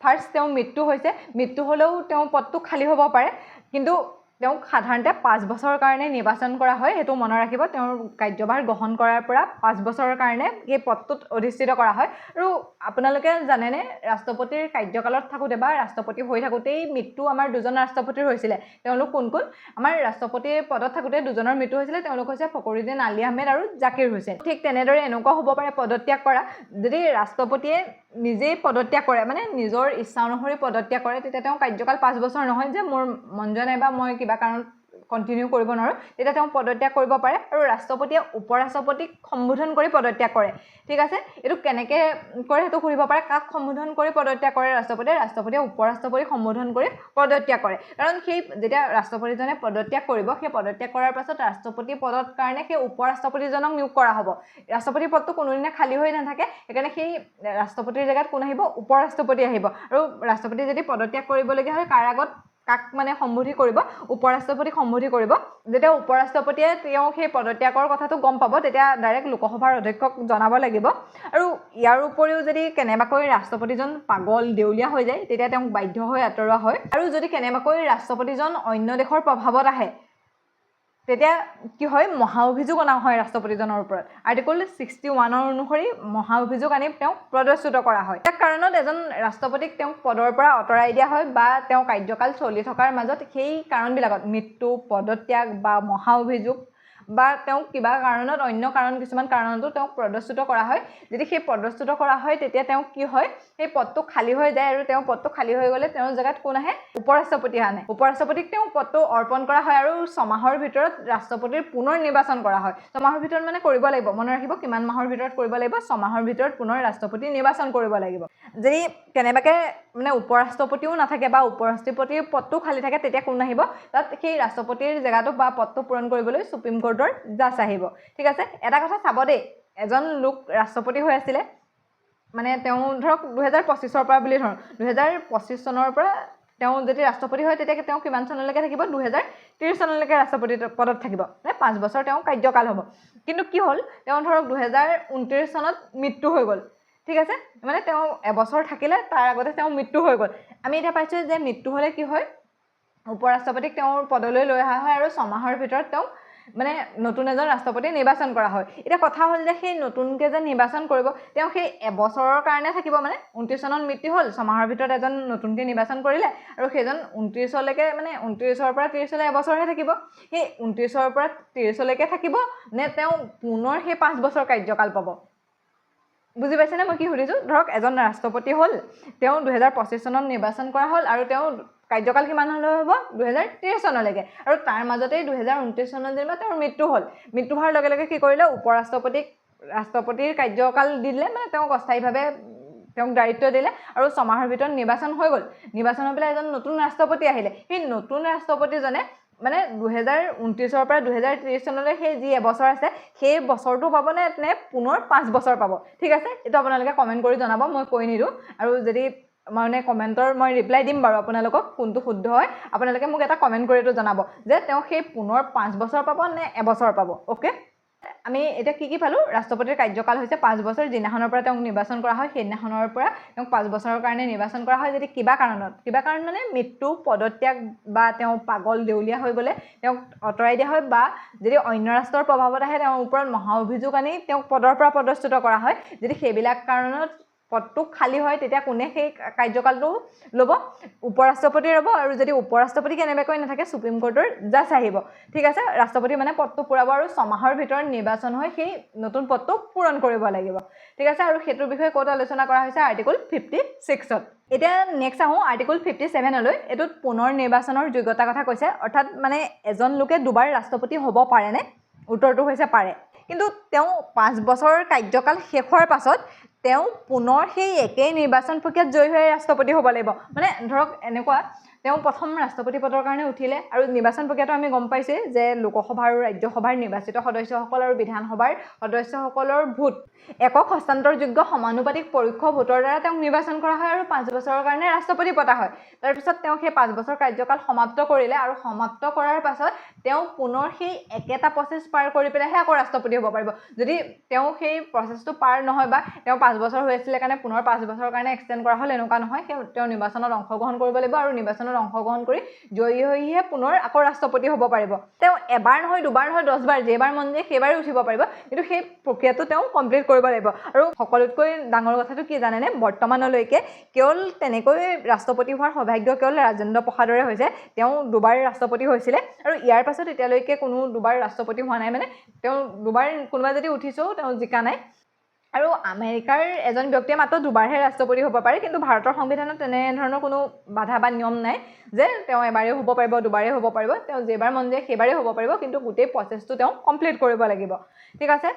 ফাৰ্ষ্ট তেওঁৰ মৃত্যু হৈছে, মৃত্যু হ'লেও তেওঁ পদটো খালী হ'ব পাৰে, কিন্তু তেওঁক সাধাৰণতে 5 বছৰৰ কাৰণে নিৰ্বাচন কৰা হয়, সেইটো মনত ৰাখিব। তেওঁৰ কাৰ্যভাৰ গ্ৰহণ কৰাৰ পৰা 5 বছৰৰ কাৰণে এই পদটোত অধিষ্ঠিত কৰা হয়। আৰু আপোনালোকে জানেনে, ৰাষ্ট্ৰপতিৰ কাৰ্যকালত থাকোঁতে বা ৰাষ্ট্ৰপতি হৈ থাকোঁতেই মৃত্যু আমাৰ 2জন ৰাষ্ট্ৰপতিৰ হৈছিলে। তেওঁলোক কোন কোন? আমাৰ ৰাষ্ট্ৰপতিৰ পদত থাকোঁতে 2জনৰ মৃত্যু হৈছিলে, তেওঁলোক হৈছে ফখৰুদ্দিন আলি আহমেদ আৰু জাকিৰ হুছেইন। ঠিক তেনেদৰে এনেকুৱা হ'ব পাৰে পদত্যাগ কৰা, যদি ৰাষ্ট্ৰপতিয়ে নিজেই পদত্যাগ কৰে, মানে নিজৰ ইচ্ছা অনুসৰি পদত্যাগ কৰে, তেতিয়া তেওঁ কাৰ্যকাল 5 বছৰ নহয় যে মোৰ মন যোৱা নাই বা মই কিবা কাৰণত কণ্টিনিউ কৰিব নোৱাৰোঁ, তেতিয়া তেওঁ পদত্যাগ কৰিব পাৰে। আৰু ৰাষ্ট্ৰপতিয়ে উপ ৰাষ্ট্ৰপতিক সম্বোধন কৰি পদত্যাগ কৰে, ঠিক আছে। এইটো কেনেকৈ কৰে সেইটো সুধিব পাৰে, কাক সম্বোধন কৰি পদত্যাগ কৰে ৰাষ্ট্ৰপতিয়ে উপ ৰাষ্ট্ৰপতিক সম্বোধন কৰি পদত্যাগ কৰে। কাৰণ সেই যেতিয়া ৰাষ্ট্ৰপতিজনে পদত্যাগ কৰিব, সেই পদত্যাগ কৰাৰ পাছত ৰাষ্ট্ৰপতি পদৰ কাৰণে সেই উপ ৰাষ্ট্ৰপতিজনক নিয়োগ কৰা হ'ব। ৰাষ্ট্ৰপতি পদটো কোনোদিনে খালী হৈ নাথাকে, সেইকাৰণে সেই ৰাষ্ট্ৰপতিৰ জেগাত কোন আহিব? উপ ৰাষ্ট্ৰপতি আহিব। আৰু ৰাষ্ট্ৰপতি যদি পদত্যাগ কৰিবলগীয়া হয়, কাৰ আগত কাক মানে সম্বোধি কৰিব? উপ ৰাষ্ট্ৰপতিক সম্বোধি কৰিব। যেতিয়া উপ ৰাষ্ট্ৰপতিয়ে তেওঁ সেই পদত্যাগৰ কথাটো গম পাব, তেতিয়া ডাইৰেক্ট লোকসভাৰ অধ্যক্ষক জনাব লাগিব। আৰু ইয়াৰ উপৰিও যদি কেনেবাকৈ ৰাষ্ট্ৰপতিজন পাগল দেউলীয়া হৈ যায়, তেতিয়া তেওঁক বাধ্য হৈ আঁতৰোৱা হয়। আৰু যদি কেনেবাকৈ ৰাষ্ট্ৰপতিজন অন্য দেশৰ প্ৰভাৱত আহে, তেতিয়া কি হয়? মহা অভিযোগ অনা হয় ৰাষ্ট্ৰপতিজনৰ ওপৰত। আৰ্টিকল 61 অনুসৰি মহা অভিযোগ আনি তেওঁক পদচ্যুত কৰা হয়। ইয়াৰ কাৰণত এজন ৰাষ্ট্ৰপতিক তেওঁক পদৰ পৰা আঁতৰাই দিয়া হয়, বা তেওঁ কাৰ্যকাল চলি থকাৰ মাজত সেই কাৰণবিলাকত মৃত্যু, পদত্যাগ বা মহা অভিযোগ বা তেওঁক কিবা কাৰণত অন্য কিছুমান কাৰণতো তেওঁক পদচ্যুত কৰা হয়। যদি সেই পদচ্যুত কৰা হয়, তেতিয়া তেওঁক কি হয়? সেই পদটো খালী হৈ যায়, আৰু তেওঁ পদটো খালী হৈ গ'লে তেওঁৰ জেগাত কোন আহে? উপ ৰাষ্ট্ৰপতি আনে। উপ ৰাষ্ট্ৰপতিক তেওঁ পদটো অৰ্পণ কৰা হয়, আৰু 6 মাহৰ ভিতৰত ৰাষ্ট্ৰপতিৰ পুনৰ নিৰ্বাচন কৰা হয়। 6 মাহৰ ভিতৰত মানে কৰিব লাগিব, মনত ৰাখিব কিমান মাহৰ ভিতৰত কৰিব লাগিব? 6 মাহৰ ভিতৰত পুনৰ ৰাষ্ট্ৰপতি নিৰ্বাচন কৰিব লাগিব। যদি কেনেবাকৈ মানে উপ ৰাষ্ট্ৰপতিও নাথাকে বা উপ ৰাষ্ট্ৰপতিৰ পদটো খালী থাকে, তেতিয়া কোন আহিব? তাত সেই ৰাষ্ট্ৰপতিৰ জেগাটো বা পদটো পূৰণ কৰিবলৈ সুপ্ৰিম কোৰ্টৰ জাজ আহিব, ঠিক আছে। এটা কথা চাব দেই, এজন লোক ৰাষ্ট্ৰপতি হৈ আছিলে, মানে তেওঁ ধৰক 2025 পৰা বুলি ধৰক 2025 চনৰ পৰা তেওঁ যদি ৰাষ্ট্ৰপতি হয়, তেতিয়া তেওঁ কিমান চনলৈকে থাকিব? 2030 চনলৈকে ৰাষ্ট্ৰপতি পদত থাকিব, মানে 5 বছৰ তেওঁ কাৰ্যকাল হ'ব। কিন্তু কি হ'ল, তেওঁ ধৰক 2029 চনত মৃত্যু হৈ গ'ল, ঠিক আছে। মানে তেওঁ এবছৰ থাকিলে, তাৰ আগতে তেওঁৰ মৃত্যু হৈ গ'ল। আমি এতিয়া পাইছোঁ যে মৃত্যু হ'লে কি হয়? উপ ৰাষ্ট্ৰপতিক তেওঁৰ পদলৈ লৈ অহা হয়, আৰু 6 মাহৰ ভিতৰত তেওঁক মানে নতুন এজন ৰাষ্ট্ৰপতি নিৰ্বাচন কৰা হয়। এতিয়া কথা হ'ল যে সেই নতুনকৈ যে নিৰ্বাচন কৰিব, তেওঁ সেই এবছৰৰ কাৰণে থাকিব, মানে 29 চনত মৃত্যু হ'ল, 6 মাহৰ ভিতৰত এজন নতুনকৈ নিৰ্বাচন কৰিলে, আৰু সেইজন 29লৈকে মানে 29ৰ পৰা 30লৈ এবছৰহে থাকিব। সেই 29ৰ পৰা 30লৈকে থাকিব নে তেওঁ পুনৰ সেই 5 বছৰ কাৰ্যকাল পাব? বুজি পাইছেনে মই কি সুধিছোঁ? ধৰক এজন ৰাষ্ট্ৰপতি হ'ল, তেওঁ 2025 চনত নিৰ্বাচন কৰা হ'ল, আৰু তেওঁ কাৰ্যকাল কিমান হ'লে হ'ব? 2030 চনলৈকে। আৰু তাৰ মাজতেই 2029 চনত যেনিবা তেওঁৰ মৃত্যু হ'ল। মৃত্যু হোৱাৰ লগে লগে কি কৰিলে? উপ ৰাষ্ট্ৰপতিক ৰাষ্ট্ৰপতিৰ কাৰ্যকাল দি দিলে, মানে তেওঁক অস্থায়ীভাৱে তেওঁক দায়িত্ব দিলে, আৰু 6 মাহৰ ভিতৰত নিৰ্বাচন হৈ গ'ল। নিৰ্বাচন হৈ পেলাই এজন নতুন ৰাষ্ট্ৰপতি আহিলে। সেই নতুন ৰাষ্ট্ৰপতিজনে মানে 2029 পৰা 2030 চনলৈ সেই যি এবছৰ আছে, সেই বছৰটো পাবনে নে পুনৰ 5 বছৰ পাব? ঠিক আছে, এইটো আপোনালোকে কমেণ্ট কৰি জনাব, মই কৈ নিদিওঁ। আৰু যদি মানে কমেণ্টৰ মই ৰিপ্লাই দিম বাৰু আপোনালোকক, কোনটো শুদ্ধ হয় আপোনালোকে মোক এটা কমেণ্ট কৰি এইটো জনাব যে তেওঁ সেই পুনৰ 5 বছৰ পাব নে এবছৰ পাব। অ'কে, আমি এতিয়া কি পালোঁ? ৰাষ্ট্ৰপতিৰ কাৰ্যকাল হৈছে 5 বছৰ, যিদিনাখনৰ পৰা তেওঁক নিৰ্বাচন কৰা হয় সেইদিনাখনৰ পৰা তেওঁক 5 বছৰৰ কাৰণে নিৰ্বাচন কৰা হয়। যদি কিবা কাৰণ মানে মৃত্যু, পদত্যাগ বা তেওঁ পাগল দেউলীয়া হৈ গ'লে তেওঁক আঁতৰাই দিয়া হয়, বা যদি অন্য ৰাষ্ট্ৰৰ প্ৰভাৱত আহে তেওঁৰ ওপৰত মহা অভিযোগ আনি তেওঁক পদৰ পৰা পদচ্যুত কৰা হয়। যদি সেইবিলাক কাৰণত পদটো খালী হয় তেতিয়া কোনে সেই কাৰ্যকালটো ল'ব উপ ৰাষ্ট্ৰপতি ল'ব আৰু যদি উপ ৰাষ্ট্ৰপতি কেনেবাকৈ নাথাকে সুপ্ৰিম কোৰ্টৰ জাজ আহিব ঠিক আছে ৰাষ্ট্ৰপতি মানে পদটো পুৰাব আৰু 6 মাহৰ ভিতৰত নিৰ্বাচন হৈ সেই নতুন পদটো পূৰণ কৰিব লাগিব ঠিক আছে আৰু হেতুৰ বিষয়ে ক'ত আলোচনা কৰা হৈছে আৰ্টিকল 56ত এতিয়া নেক্সট আহো আৰ্টিকল 57 লৈ এটোত পুনৰ নিৰ্বাচনৰ যোগ্যতা কথা কৈছে অৰ্থাৎ মানে এজন লোকে দুবাৰ ৰাষ্ট্ৰপতি হ'ব পাৰে নে উত্তৰটো হৈছে পাৰে কিন্তু তেওঁ 5 বছৰ কাৰ্যকাল শেষ হোৱাৰ পাছত তেওঁ পুনৰ সেই একেই নিৰ্বাচন প্ৰক্ৰিয়াত জয়ী হৈ ৰাষ্ট্ৰপতি হ'ব লাগিব মানে ধৰক এনেকুৱা তেওঁ প্ৰথম ৰাষ্ট্ৰপতি পদৰ কাৰণে উঠিলে আৰু নিৰ্বাচন প্ৰক্ৰিয়াটো আমি গম পাইছে যে লোকসভা আৰু ৰাজ্যসভাৰ নিৰ্বাচিত সদস্যসকল আৰু বিধানসভাৰ সদস্যসকলৰ ভোট একক হস্তান্তৰযোগ্য সমানুপাতিক পৰোক্ষ ভোটৰ দ্বাৰা তেওঁক নিৰ্বাচন কৰা হয় আৰু 5 বছৰৰ কাৰণে ৰাষ্ট্ৰপতি পতা হয় তাৰ পিছত তেওঁ সেই 5 বছৰ কাৰ্যকাল সমাপ্ত কৰিলে আৰু সমাপ্ত কৰাৰ পাছত তেওঁ পুনৰ সেই একেটা প্ৰচেছ পাৰ কৰি পেলাইহে আকৌ ৰাষ্ট্ৰপতি হ'ব পাৰিব যদি তেওঁ সেই প্ৰচেছটো পাৰ নহয় বা তেওঁ 5 বছৰ হৈ আছিলে কাৰণে পুনৰ 5 বছৰৰ কাৰণে এক্সটেণ্ড কৰা হ'ল এনেকুৱা নহয় তেওঁ নিৰ্বাচনত অংশগ্ৰহণ কৰিব লাগিব আৰু নিৰ্বাচনত অংশগ্ৰহণ কৰি জয়ী হৈহে পুনৰ আকৌ ৰাষ্ট্ৰপতি হ'ব পাৰিব তেওঁ এবাৰ নহয় দুবাৰ নহয় 10 বাৰ যেবাৰ মন যায় সেইবাৰে উঠিব পাৰিব কিন্তু সেই প্ৰক্ৰিয়াটো তেওঁ কমপ্লিট কৰিব লাগিব আৰু সকলোতকৈ ডাঙৰ কথাটো কি জানেনে বৰ্তমানলৈকে কেৱল তেনেকৈ ৰাষ্ট্ৰপতি হোৱাৰ সৌভাগ্য কেৱল ৰাজেন্দ্ৰ প্ৰসাদৰে হৈছে তেওঁ দুবাৰ ৰাষ্ট্ৰপতি হৈছিলে আৰু ইয়াৰ পাছত এতিয়ালৈকে কোনো দুবাৰ ৰাষ্ট্ৰপতি হোৱা নাই মানে তেওঁ দুবাৰ কোনোবা যদি উঠিছেও তেওঁ জিকা নাই আৰু আমেৰিকাৰ এজন ব্যক্তিয়ে মাত্ৰ দুবাৰহে ৰাষ্ট্ৰপতি হ'ব পাৰে কিন্তু ভাৰতৰ সংবিধানত তেনে ধৰণৰ কোনো বাধা বা নিয়ম নাই যে তেওঁ এবাৰেই হ'ব পাৰিব দুবাৰেই হ'ব পাৰিব তেওঁ যেবাৰ মন যায় সেইবাৰেই হ'ব পাৰিব কিন্তু গোটেই প্ৰচেছটো তেওঁ কমপ্লিট কৰিব লাগিব ঠিক আছে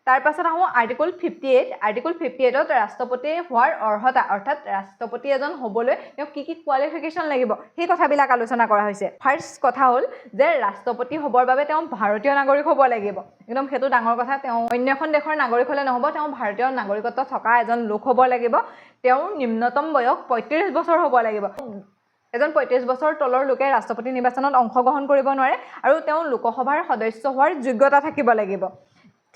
তাৰ পাছত আহোঁ আৰ্টিকল 58ত ৰাষ্ট্ৰপতি হোৱাৰ অৰ্হতা অৰ্থাৎ ৰাষ্ট্ৰপতি এজন হ'বলৈ তেওঁ কি কোৱালিফিকেশ্যন লাগিব সেই কথাবিলাক আলোচনা কৰা হৈছে ফাৰ্ষ্ট কথা হ'ল যে ৰাষ্ট্ৰপতি হ'বৰ বাবে তেওঁ ভাৰতীয় নাগৰিক হ'ব লাগিব একদম সেইটো ডাঙৰ কথা তেওঁ অন্য এখন দেশৰ নাগৰিক হ'লে নহ'ব তেওঁ ভাৰতীয় নাগৰিকত্ব থকা এজন লোক হ'ব লাগিব তেওঁৰ নিম্নতম বয়স 35 বছৰ হ'ব লাগিব এজন 35 বছৰ তলৰ লোকে ৰাষ্ট্ৰপতি নিৰ্বাচনত অংশগ্ৰহণ কৰিব নোৱাৰে আৰু তেওঁ লোকসভাৰ সদস্য হোৱাৰ যোগ্যতা থাকিব লাগিব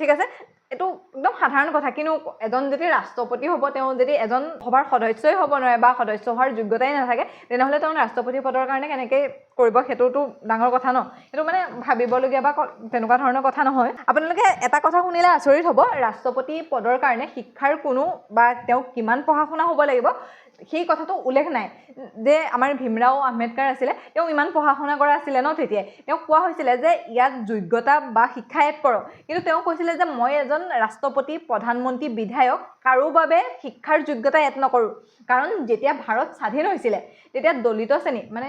ঠিক আছে এটো একদম সাধাৰণ কথা কিন্তু এজন যদি ৰাষ্ট্ৰপতি হ'ব তেওঁ যদি এজন সভাৰ সদস্যই হ'ব নোৱাৰে বা সদস্য হোৱাৰ যোগ্যতাই নাথাকে তেনেহ'লে তেওঁ ৰাষ্ট্ৰপতি পদৰ কাৰণে কেনেকৈ কৰিব সেইটোতো ডাঙৰ কথা ন সেইটো মানে ভাবিবলগীয়া বা তেনেকুৱা ধৰণৰ কথা নহয় আপোনালোকে এটা কথা শুনিলে আচৰিত হ'ব ৰাষ্ট্ৰপতি পদৰ কাৰণে শিক্ষাৰ কোনো বা তেওঁ কিমান পঢ়া শুনা হ'ব লাগিব সেই কথাটো উল্লেখ নাই যে আমাৰ ভীমৰাও আম্বেদকাৰ আছিলে তেওঁ ইমান পঢ়া শুনা কৰা আছিলে ন তেতিয়া তেওঁ কোৱা হৈছিলে যে ইয়াত যোগ্যতা বা শিক্ষা এড কৰক কিন্তু তেওঁ কৈছিলে যে মই এজন ৰাষ্ট্ৰপতি প্ৰধানমন্ত্ৰী বিধায়ক কাৰো বাবে শিক্ষাৰ যোগ্যতা এড নকৰোঁ কাৰণ যেতিয়া ভাৰত স্বাধীন হৈছিলে তেতিয়া দলিত শ্ৰেণী মানে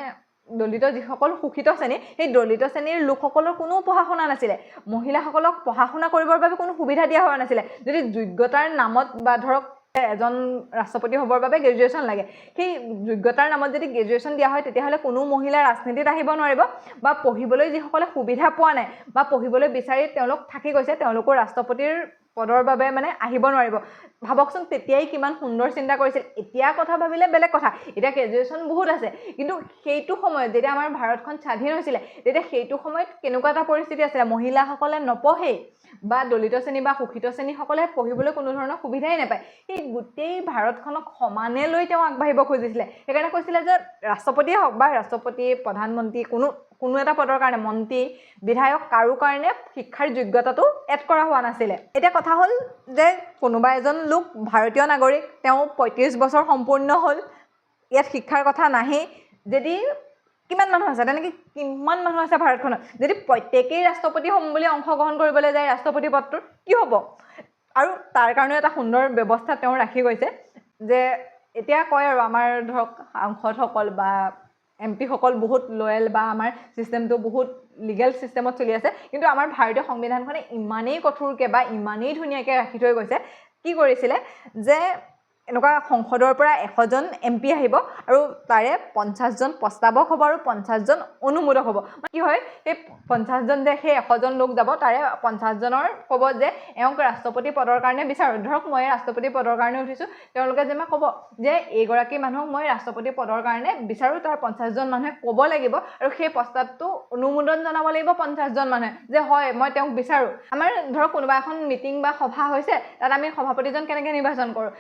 দলিত যিসকল শোষিত শ্ৰেণী সেই দলিত শ্ৰেণীৰ লোকসকলৰ কোনো পঢ়া শুনা নাছিলে মহিলাসকলক পঢ়া শুনা কৰিবৰ বাবে কোনো সুবিধা দিয়া হোৱা নাছিলে যদি যোগ্যতাৰ নামত বা ধৰক এজন ৰাষ্ট্ৰপতি হ'বৰ বাবে গ্ৰেজুৱেশ্যন লাগে সেই যোগ্যতাৰ নামত যদি গ্ৰেজুৱেশ্যন দিয়া হয় তেতিয়াহ'লে কোনো মহিলা ৰাজনীতিত আহিব নোৱাৰিব বা পঢ়িবলৈ যিসকলে সুবিধা পোৱা নাই বা পঢ়িবলৈ বিচাৰি তেওঁলোক থাকি গৈছে তেওঁলোকৰ ৰাষ্ট্ৰপতিৰ পদৰ বাবে মানে আহিব নোৱাৰিব ভাবকচোন তেতিয়াই কিমান সুন্দৰ চিন্তা কৰিছিল এতিয়া কথা ভাবিলে বেলেগ কথা এতিয়া গ্ৰেজুৱেশ্যন বহুত আছে কিন্তু সেইটো সময়ত যেতিয়া আমাৰ ভাৰতখন স্বাধীন হৈছিলে তেতিয়া সেইটো সময়ত কেনেকুৱা এটা পৰিস্থিতি আছিলে মহিলাসকলে নপঢ়েই বা দলিত শ্ৰেণী বা শোষিত শ্ৰেণীসকলে পঢ়িবলৈ কোনো ধৰণৰ সুবিধাই নাপায় সেই গোটেই ভাৰতখনক সমানে লৈ তেওঁ আগবাঢ়িব খুজিছিলে সেইকাৰণে কৈছিলে যে ৰাষ্ট্ৰপতিয়ে হওক বা ৰাষ্ট্ৰপতি প্ৰধানমন্ত্ৰী কোনো এটা পদৰ কাৰণে মন্ত্ৰী বিধায়ক কাৰো কাৰণে শিক্ষাৰ যোগ্যতাটো এড কৰা হোৱা নাছিলে এতিয়া কথা হ'ল যে কোনোবা এজন লোক ভাৰতীয় নাগৰিক তেওঁ 35 বছৰ সম্পূৰ্ণ হ'ল ইয়াত শিক্ষাৰ কথা নাহে যদি কিমান মানুহ আছে তেনেকৈ কিমান মানুহ আছে ভাৰতখনত যদি প্ৰত্যেকেই ৰাষ্ট্ৰপতি হ'ম বুলি অংশগ্ৰহণ কৰিবলৈ যায় ৰাষ্ট্ৰপতি পদটোত কি হ'ব আৰু তাৰ কাৰণে এটা সুন্দৰ ব্যৱস্থা তেওঁ ৰাখি গৈছে যে এতিয়া কয় আৰু আমাৰ ধৰক সাংসদসকল বা এমপিসকল বহুত লয়েল বা আমাৰ চিষ্টেমটো বহুত লিগেল চিষ্টেমত চলি আছে কিন্তু আমাৰ ভাৰতীয় সংবিধানখনে ইমানেই কঠোৰকৈ বা ইমানেই ধুনীয়াকৈ ৰাখি থৈ গৈছে কি কৰিছিলে যে এনেকুৱা সংসদৰ পৰা 100জন এমপি আহিব আৰু তাৰে 50জন প্ৰস্তাৱক হ'ব আৰু 50জন অনুমোদক হ'ব কি হয় সেই 50জন যে সেই 100জন লোক যাব তাৰে 50জনৰ ক'ব যে এওঁক ৰাষ্ট্ৰপতি পদৰ কাৰণে বিচাৰোঁ ধৰক মই ৰাষ্ট্ৰপতি পদৰ কাৰণে উঠিছোঁ তেওঁলোকে যেনে ক'ব যে এইগৰাকী মানুহক মই ৰাষ্ট্ৰপতি পদৰ কাৰণে বিচাৰোঁ তাৰ 50জন মানুহে ক'ব লাগিব আৰু সেই প্ৰস্তাৱটো অনুমোদন জনাব লাগিব 50জন মানুহে যে হয় মই তেওঁক বিচাৰোঁ আমাৰ ধৰক কোনোবা এখন মিটিং বা সভা হৈছে তাত আমি সভাপতিজন কেনেকৈ নিৰ্বাচন কৰোঁ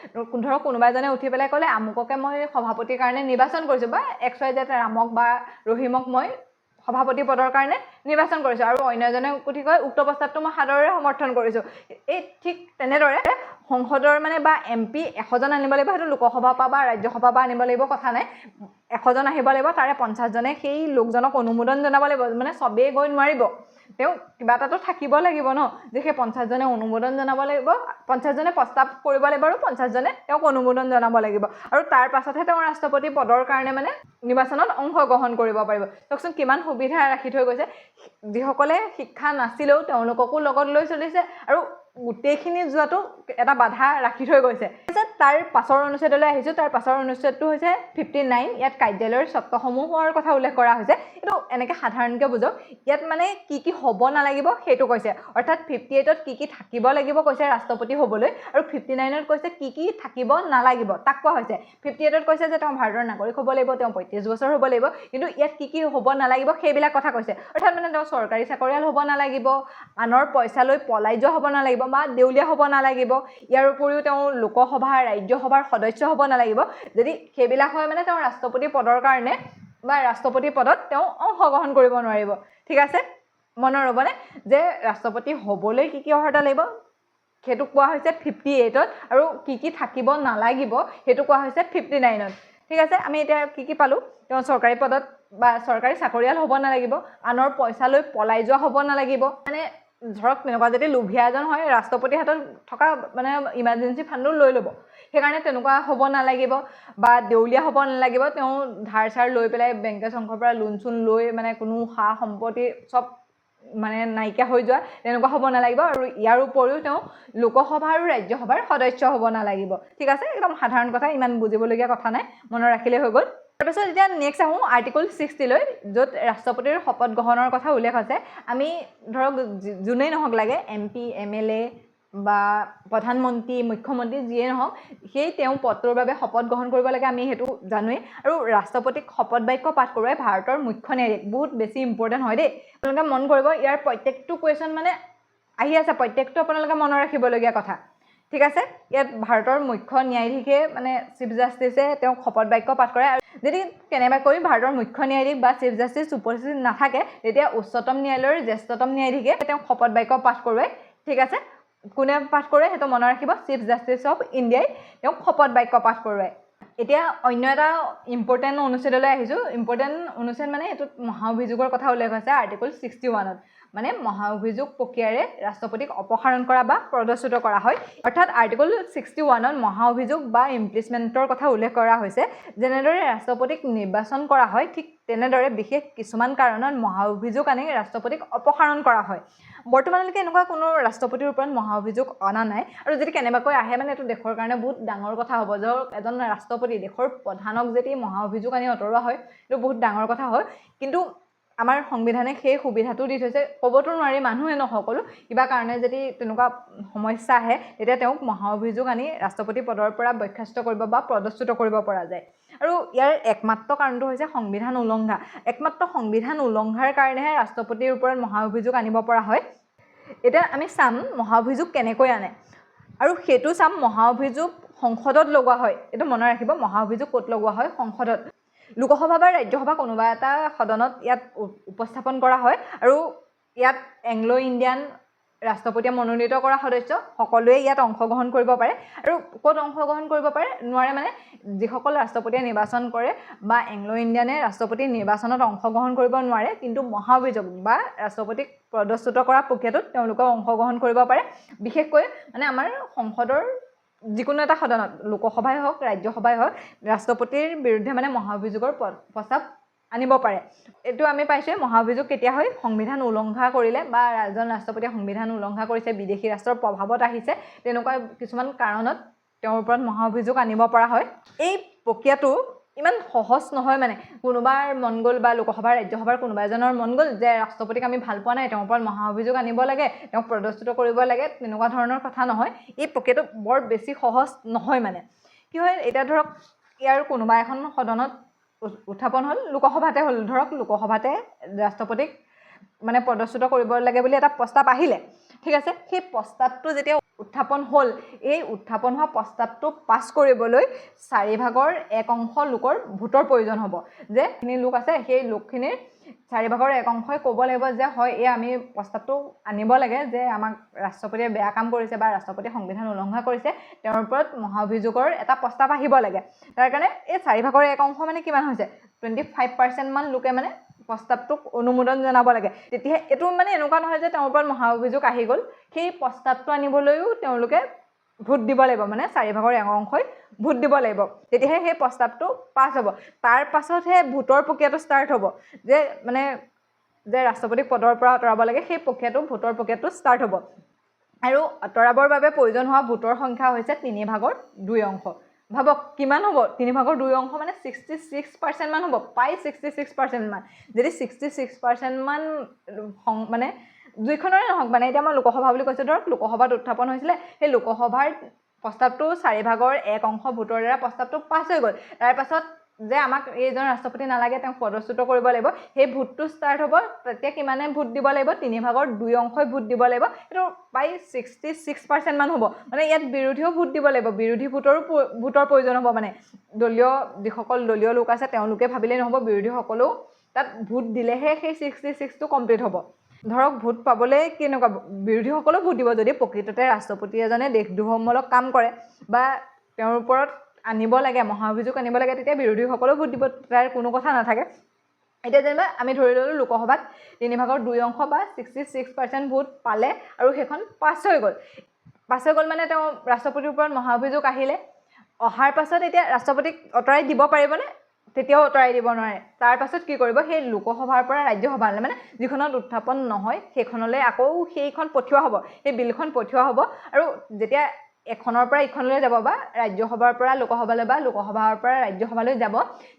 ধৰক কোনোবা এজনে উঠি পেলাই ক'লে আমুককে মই সভাপতিৰ কাৰণে নিৰ্বাচন কৰিছোঁ বা XYZ ৰামক বা ৰহিমক মই সভাপতি পদৰ কাৰণে নিৰ্বাচন কৰিছোঁ আৰু অন্য এজনে কি কয় উক্ত প্ৰস্তাৱটো মই সাদৰেৰে সমৰ্থন কৰিছোঁ। এই ঠিক তেনেদৰে সংসদৰ মানে বা MP 100জন আনিব লাগিব, সেইটো লোকসভাৰ পৰা বা ৰাজ্যসভাৰ পৰা আনিব লাগিব কথা নাই। 100জন আহিব লাগিব, তাৰে 50জনে সেই লোকজনক অনুমোদন জনাব লাগিব, মানে চবেই গৈ নোৱাৰিব। তেওঁ কিবা এটাতো থাকিব লাগিব ন, যে সেই 50জনে অনুমোদন জনাব লাগিব, 50জনে প্ৰস্তাৱ কৰিব লাগিব আৰু 50জনে তেওঁক অনুমোদন জনাব লাগিব আৰু তাৰ পাছতহে তেওঁ ৰাষ্ট্ৰপতি পদৰ কাৰণে মানে নিৰ্বাচনত অংশগ্ৰহণ কৰিব পাৰিব। চাওকচোন কিমান সুবিধা ৰাখি থৈ গৈছে। যিসকলে শিক্ষা নাছিলেও তেওঁলোককো লগত লৈ চলিছে আৰু গোটেইখিনি যোৱাটো এটা বাধা ৰাখি থৈ গৈছে। তাৰ পাছৰ অনুচ্ছেদলৈ আহিছোঁ। তাৰ পাছৰ অনুচ্ছেদটো হৈছে 59। ইয়াত কাৰ্যালয়ৰ চৰ্তসমূহৰ কথা উল্লেখ কৰা হৈছে। এইটো এনেকৈ সাধাৰণকৈ বুজক। ইয়াত মানে কি কি হ'ব নালাগিব সেইটো কৈছে, অৰ্থাৎ 58ত কি কি থাকিব লাগিব কৈছে ৰাষ্ট্ৰপতি হ'বলৈ আৰু 59ত কৈছে কি কি থাকিব নালাগিব তাক কোৱা হৈছে। 58ত কৈছে যে তেওঁ ভাৰতৰ নাগৰিক হ'ব লাগিব, তেওঁ 35 বছৰ হ'ব লাগিব, কিন্তু ইয়াত কি কি হ'ব নালাগিব সেইবিলাক কথা কৈছে। অৰ্থাৎ মানে তেওঁ চৰকাৰী চাকৰিয়াল হ'ব নালাগিব, আনৰ পইচা লৈ পলাই যোৱা হ'ব নালাগিব বা দেউলীয়া হ'ব নালাগিব, ইয়াৰ উপৰিও তেওঁ লোকসভা ৰাজ্যসভাৰ সদস্য হ'ব নালাগিব। যদি সেইবিলাক হয় মানে তেওঁ ৰাষ্ট্ৰপতি পদৰ কাৰণে বা ৰাষ্ট্ৰপতি পদত তেওঁ অংশগ্ৰহণ কৰিব নোৱাৰিব। ঠিক আছে, মনত ৰ'বনে যে ৰাষ্ট্ৰপতি হ'বলৈ কি কি অৰ্হতা লাগিব সেইটো কোৱা হৈছে 58ত আৰু কি কি থাকিব নালাগিব সেইটো কোৱা হৈছে 59ত। ঠিক আছে, আমি এতিয়া কি কি পালোঁ? তেওঁ চৰকাৰী পদত বা চৰকাৰী চাকৰিয়াল হ'ব নালাগিব, আনৰ পইচা লৈ পলাই যোৱা হ'ব নালাগিব, মানে ধৰক তেনেকুৱা যদি লোভীয়া এজন হয় ৰাষ্ট্ৰপতিৰ হাতত থকা মানে ইমাৰ্জেঞ্চি ফাণ্ডো লৈ ল'ব, সেইকাৰণে তেনেকুৱা হ'ব নালাগিব বা দেউলীয়া হ'ব নালাগিব, তেওঁ ধাৰ চাৰ লৈ পেলাই বেংকে চংকৰ পৰা লোন চোন লৈ মানে কোনো সা সম্পত্তি চব মানে নাইকিয়া হৈ যোৱা তেনেকুৱা হ'ব নালাগিব আৰু ইয়াৰ উপৰিও তেওঁ লোকসভা আৰু ৰাজ্যসভাৰ সদস্য হ'ব নালাগিব। ঠিক আছে, একদম সাধাৰণ কথা, ইমান বুজিবলগীয়া কথা নাই, মনত ৰাখিলে হৈ গ'ল। তাৰপিছত এতিয়া নেক্সট আহোঁ আৰ্টিকল 60লৈ, য'ত ৰাষ্ট্ৰপতিৰ শপত গ্ৰহণৰ কথা উল্লেখ আছে। আমি ধৰক যোনেই নহওক লাগে MP MLA বা প্ৰধানমন্ত্ৰী মুখ্যমন্ত্ৰী যিয়ে নহওক, সেই তেওঁ পদটোৰ বাবে শপত গ্ৰহণ কৰিব লাগে, আমি সেইটো জানোৱেই। আৰু ৰাষ্ট্ৰপতিক শপত বাক্য পাঠ কৰোৱাই ভাৰতৰ মুখ্য ন্যায়াধীশ, বহুত বেছি ইম্পৰ্টেণ্ট হয় দেই, আপোনালোকে মন কৰিব। ইয়াৰ প্ৰত্যেকটো কুৱেশ্যন মানে আহি আছে, প্ৰত্যেকটো আপোনালোকে মনত ৰাখিবলগীয়া কথা। ঠিক আছে, ইয়াত ভাৰতৰ মুখ্য ন্যায়াধীশে মানে চিফ জাষ্টিছে তেওঁক শপত বাক্য পাঠ কৰায়। আৰু যদি কেনেবাকৈ ভাৰতৰ মুখ্য ন্যায়াধীশ বা চিফ জাষ্টিছ উপস্থিত নাথাকে তেতিয়া উচ্চতম ন্যায়ালয়ৰ জ্যেষ্ঠতম ন্যায়াধীশে তেওঁক শপত বাক্য পাঠ কৰোৱায়। ঠিক আছে, কোনে পাঠ কৰে সেইটো মনত ৰাখিব, চিফ জাষ্টিছ অফ ইণ্ডিয়াই তেওঁক শপত বাক্য পাঠ কৰোৱায়। এতিয়া অন্য এটা ইম্পৰ্টেণ্ট অনুচ্ছেদলৈ আহিছোঁ। ইম্পৰ্টেণ্ট অনুচ্ছেদ মানে এইটোত মহা অভিযোগৰ কথা উল্লেখ আছে আৰ্টিকল 61ত, মানে মহা অভিযোগ প্ৰক্ৰিয়াৰে ৰাষ্ট্ৰপতিক অপসাৰণ কৰা বা পদচ্যুত কৰা হয়। অৰ্থাৎ আৰ্টিকল 61ত মহা অভিযোগ বা ইমপিচমেণ্টৰ কথা উল্লেখ কৰা হৈছে। যেনেদৰে ৰাষ্ট্ৰপতিক নিৰ্বাচন কৰা হয় ঠিক তেনেদৰে বিশেষ কিছুমান কাৰণত মহা অভিযোগ আনি ৰাষ্ট্ৰপতিক অপসাৰণ কৰা হয়। বৰ্তমানলৈকে এনেকুৱা কোনো ৰাষ্ট্ৰপতিৰ ওপৰত মহা অভিযোগ অনা নাই, আৰু যদি কেনেবাকৈ আহে মানে এইটো দেশৰ কাৰণে বহুত ডাঙৰ কথা হ'ব। ধৰক এজন ৰাষ্ট্ৰপতি দেশৰ প্ৰধানক যদি মহা অভিযোগ আনি আঁতৰোৱা হয় এইটো বহুত ডাঙৰ কথা হয়। কিন্তু আমাৰ সংবিধানে সেই সুবিধাটো দি থৈছে, ক'বতো নোৱাৰি মানুহে ন সকলো, কিবা কাৰণে যদি তেনেকুৱা সমস্যা আহে তেতিয়া তেওঁক মহা অভিযোগ আনি ৰাষ্ট্ৰপতি পদৰ পৰা বৰ্খাস্ত কৰিব বা পদচ্যুত কৰিব পৰা যায়। আৰু ইয়াৰ একমাত্ৰ কাৰণটো হৈছে সংবিধান উলংঘা। একমাত্ৰ সংবিধান উলংঘাৰ কাৰণেহে ৰাষ্ট্ৰপতিৰ ওপৰত মহা অভিযোগ আনিব পৰা হয়। এতিয়া আমি চাম মহা অভিযোগ কেনেকৈ আনে, আৰু সেইটো চাম মহা অভিযোগ সংসদত লগোৱা হয়। এইটো মনত ৰাখিব, মহা অভিযোগ ক'ত লগোৱা হয়? সংসদত। লোকসভা বা ৰাজ্যসভা কোনোবা এটা সদনত ইয়াত উপস্থাপন কৰা হয়, আৰু ইয়াত এংলো ইণ্ডিয়ান ৰাষ্ট্ৰপতিয়ে মনোনীত কৰা সদস্য সকলোৱে ইয়াত অংশগ্ৰহণ কৰিব পাৰে। আৰু ক'ত অংশগ্ৰহণ কৰিব পাৰে নোৱাৰে মানে যিসকল ৰাষ্ট্ৰপতিয়ে নিৰ্বাচন কৰে বা এংলো ইণ্ডিয়ানে ৰাষ্ট্ৰপতিৰ নিৰ্বাচনত অংশগ্ৰহণ কৰিব নোৱাৰে, কিন্তু মহা অভিযোগ বা ৰাষ্ট্ৰপতিক পদচ্যুত কৰা প্ৰক্ৰিয়াটোত তেওঁলোকে অংশগ্ৰহণ কৰিব পাৰে। বিশেষকৈ মানে আমাৰ সংসদৰ যিকোনো এটা সদনত, লোকসভাই হওক ৰাজ্যসভাই হওক, ৰাষ্ট্ৰপতিৰ বিৰুদ্ধে মানে মহা অভিযোগৰ প্ৰস্তাৱ আনিব পাৰে। এইটো আমি পাইছোঁ মহা অভিযোগ কেতিয়া হয়? সংবিধান উলংঘা কৰিলে বা এজন ৰাষ্ট্ৰপতিয়ে সংবিধান উলংঘা কৰিছে, বিদেশী ৰাষ্ট্ৰৰ প্ৰভাৱত আহিছে, তেনেকুৱা কিছুমান কাৰণত তেওঁৰ ওপৰত মহা অভিযোগ আনিব পৰা হয়। এই প্ৰক্ৰিয়াটো ইমান সহজ নহয়, মানে কোনোবাৰ মন গ'ল বা লোকসভাৰ ৰাজ্যসভাৰ কোনোবা এজনৰ মন গ'ল যে ৰাষ্ট্ৰপতিক আমি ভাল পোৱা নাই, তেওঁৰ ওপৰত মহা অভিযোগ আনিব লাগে, তেওঁক পদচ্যুত কৰিব লাগে, তেনেকুৱা ধৰণৰ কথা নহয়। এই প্ৰক্ৰিয়াটো বৰ বেছি সহজ নহয়। মানে কি হয়, এতিয়া ধৰক ইয়াৰ কোনোবা এখন সদনত উত্থাপন হ'ল, লোকসভাতে হ'ল, ধৰক লোকসভাতে ৰাষ্ট্ৰপতিক মানে পদচ্যুত কৰিব লাগে বুলি এটা প্ৰস্তাৱ আহিলে। ঠিক আছে, সেই প্ৰস্তাৱটো যেতিয়া উত্থাপন হ'ল এই উত্থাপন হোৱা প্ৰস্তাৱটো পাছ কৰিবলৈ 4/1 লোকৰ ভোটৰ প্ৰয়োজন হ'ব যে যিখিনি লোক আছে সেই লোকখিনিৰ 4/1 অংশই ক'ব লাগিব যে হয় এই আমি প্ৰস্তাৱটো আনিব লাগে যে আমাক ৰাষ্ট্ৰপতিয়ে বেয়া কাম কৰিছে বা ৰাষ্ট্ৰপতিয়ে সংবিধান উলংঘা কৰিছে তেওঁৰ ওপৰত মহাভিযোগৰ এটা প্ৰস্তাৱ আহিব লাগে তাৰ কাৰণে এই 4/1 অংশ মানে কিমান হৈছে 25% মান লোকে মানে প্ৰস্তাৱটোক অনুমোদন জনাব লাগে তেতিয়া এটো মানে এনেকুৱা নহয় যে তেওঁৰ ওপৰত মহাভিযোগ আহি গ'ল সেই প্ৰস্তাৱটো আনিবলৈও তেওঁলোকে ভোট দিব লাগিব মানে 4/1 অংশই ভোট দিব লাগিব তেতিয়াহে সেই প্ৰস্তাৱটো পাছ হ'ব তাৰ পাছতহে ভোটৰ প্ৰক্ৰিয়াটো ষ্টাৰ্ট হ'ব যে মানে যে ৰাষ্ট্ৰপতিক পদৰ পৰা আঁতৰাব লাগে সেই প্ৰক্ৰিয়াটো ভোটৰ প্ৰক্ৰিয়াটো ষ্টাৰ্ট হ'ব আৰু আঁতৰাবৰ বাবে প্ৰয়োজন হোৱা ভোটৰ সংখ্যা হৈছে 3/2 ভাবক কিমান হ'ব 3/2 মানে 66% মান হ'ব প্ৰায় 66% মান যদি 66% মান মানে দুইখনৰে নহওক মানে এতিয়া মই লোকসভা বুলি কৈছোঁ ধৰক লোকসভাত উত্থাপন হৈছিলে সেই লোকসভাৰ প্ৰস্তাৱটো 4/1 ভোটৰ দ্বাৰা প্ৰস্তাৱটো পাছ হৈ গ'ল তাৰ পাছত যে আমাক এইজন ৰাষ্ট্ৰপতি নালাগে তেওঁক পদচ্যুত কৰিব লাগিব সেই ভোটটো ষ্টাৰ্ট হ'ব তেতিয়া কিমানে ভোট দিব লাগিব 3/2 ভোট দিব লাগিব এইটো প্ৰায় 66% মান হ'ব মানে ইয়াত বিৰোধীও ভোট দিব লাগিব বিৰোধী ভোটৰ প্ৰয়োজন হ'ব মানে দলীয় যিসকল দলীয় লোক আছে তেওঁলোকে ভাবিলেই নহ'ব বিৰোধীসকলেও তাত ভোট দিলেহে সেই 66টো কমপ্লিট হ'ব ধৰক ভোট পাবলৈ কেনেকুৱা বিৰোধীসকলেও ভোট দিব যদি প্ৰকৃততে ৰাষ্ট্ৰপতি এজনে দেশদ্ৰোহমূলক কাম কৰে বা তেওঁৰ ওপৰত আনিব লাগে মহাভিযোগ আনিব লাগে তেতিয়া বিৰোধীসকলেও ভোট দিব তাৰ কোনো কথা নাথাকে এতিয়া যেনিবা আমি ধৰি ল'লোঁ লোকসভাত 3/2 বা 66% ভোট পালে আৰু সেইখন পাছ হৈ গ'ল মানে তেওঁ ৰাষ্ট্ৰপতিৰ ওপৰত মহাভিযোগ আহিলে অহাৰ পাছত এতিয়া ৰাষ্ট্ৰপতিক আঁতৰাই দিব পাৰিবনে তেতিয়াও আঁতৰাই দিব নোৱাৰে তাৰ পাছত কি কৰিব সেই লোকসভাৰ পৰা ৰাজ্যসভালৈ মানে যিখনত উত্থাপন নহয় সেইখনলৈ আকৌ সেইখন পঠিওৱা হ'ব সেই বিলখন পঠিওৱা হ'ব আৰু যেতিয়া এখনৰ পৰা ইখনলৈ যাব বা ৰাজ্যসভাৰ পৰা লোকসভালৈ বা লোকসভাৰ পৰা ৰাজ্যসভালৈ যাব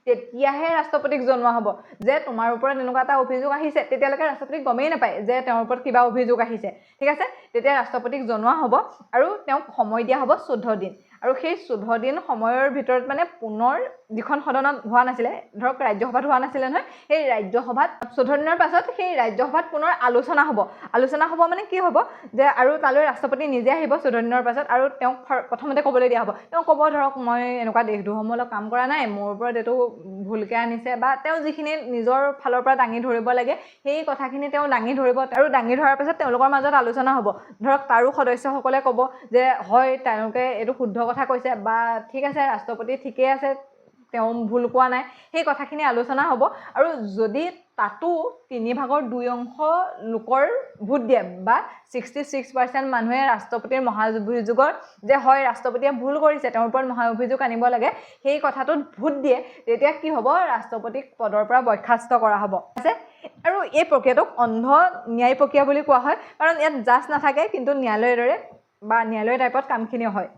তেতিয়াহে ৰাষ্ট্ৰপতিক জনোৱা হ'ব যে তোমাৰ ওপৰত এনেকুৱা এটা অভিযোগ আহিছে তেতিয়ালৈকে ৰাষ্ট্ৰপতিক গমেই নাপায় যে তেওঁৰ ওপৰত কিবা অভিযোগ আহিছে ঠিক আছে তেতিয়া ৰাষ্ট্ৰপতিক জনোৱা হ'ব আৰু তেওঁক সময় দিয়া হ'ব 14 দিন আৰু সেই 14 দিন সময়ৰ ভিতৰত মানে পুনৰ যিখন সদনত হোৱা নাছিলে ধৰক ৰাজ্যসভাত হোৱা নাছিলে নহয় সেই ৰাজ্যসভাত 14 দিনৰ পাছত সেই ৰাজ্যসভাত পুনৰ আলোচনা হ'ব মানে কি হ'ব যে আৰু তালৈ ৰাষ্ট্ৰপতি নিজে আহিব 14 দিনৰ পাছত আৰু তেওঁক প্ৰথমতে ক'বলৈ দিয়া হ'ব তেওঁ ক'ব ধৰক মই এনেকুৱা দেশদ্ৰোহমূলক কাম কৰা নাই মোৰ ওপৰত এইটো ভুলকৈ আনিছে বা তেওঁ যিখিনি নিজৰ ফালৰ পৰা দাঙি ধৰিব লাগে সেই কথাখিনি তেওঁ দাঙি ধৰিব আৰু দাঙি ধৰাৰ পাছত তেওঁলোকৰ মাজত আলোচনা হ'ব ধৰক তাৰো সদস্যসকলে ক'ব যে হয় তেওঁলোকে এইটো শুদ্ধ কথা কৈছে বা ঠিক আছে ৰাষ্ট্ৰপতি ঠিকেই আছে তেওঁ ভুল কোৱা নাই সেই কথাখিনি আলোচনা হ'ব আৰু যদি তাতো 3/2 লোকৰ ভোট দিয়ে বা 66% মানুহে ৰাষ্ট্ৰপতিৰ মহাভিযোগৰ যে হয় ৰাষ্ট্ৰপতিয়ে ভুল কৰিছে তেওঁৰ ওপৰত মহাভিযোগ আনিব লাগে সেই কথাটোত ভোট দিয়ে তেতিয়া কি হ'ব ৰাষ্ট্ৰপতিক পদৰ পৰা বৰ্খাস্ত কৰা হ'ব আছে আৰু এই প্ৰক্ৰিয়াটোক অন্ধ ন্যায় প্ৰক্ৰিয়া বুলি কোৱা হয় কাৰণ ইয়াত জাজ নাথাকে কিন্তু ন্যায়ালয়ৰ দৰে বা ন্যায়ালয় টাইপত কামখিনি হয়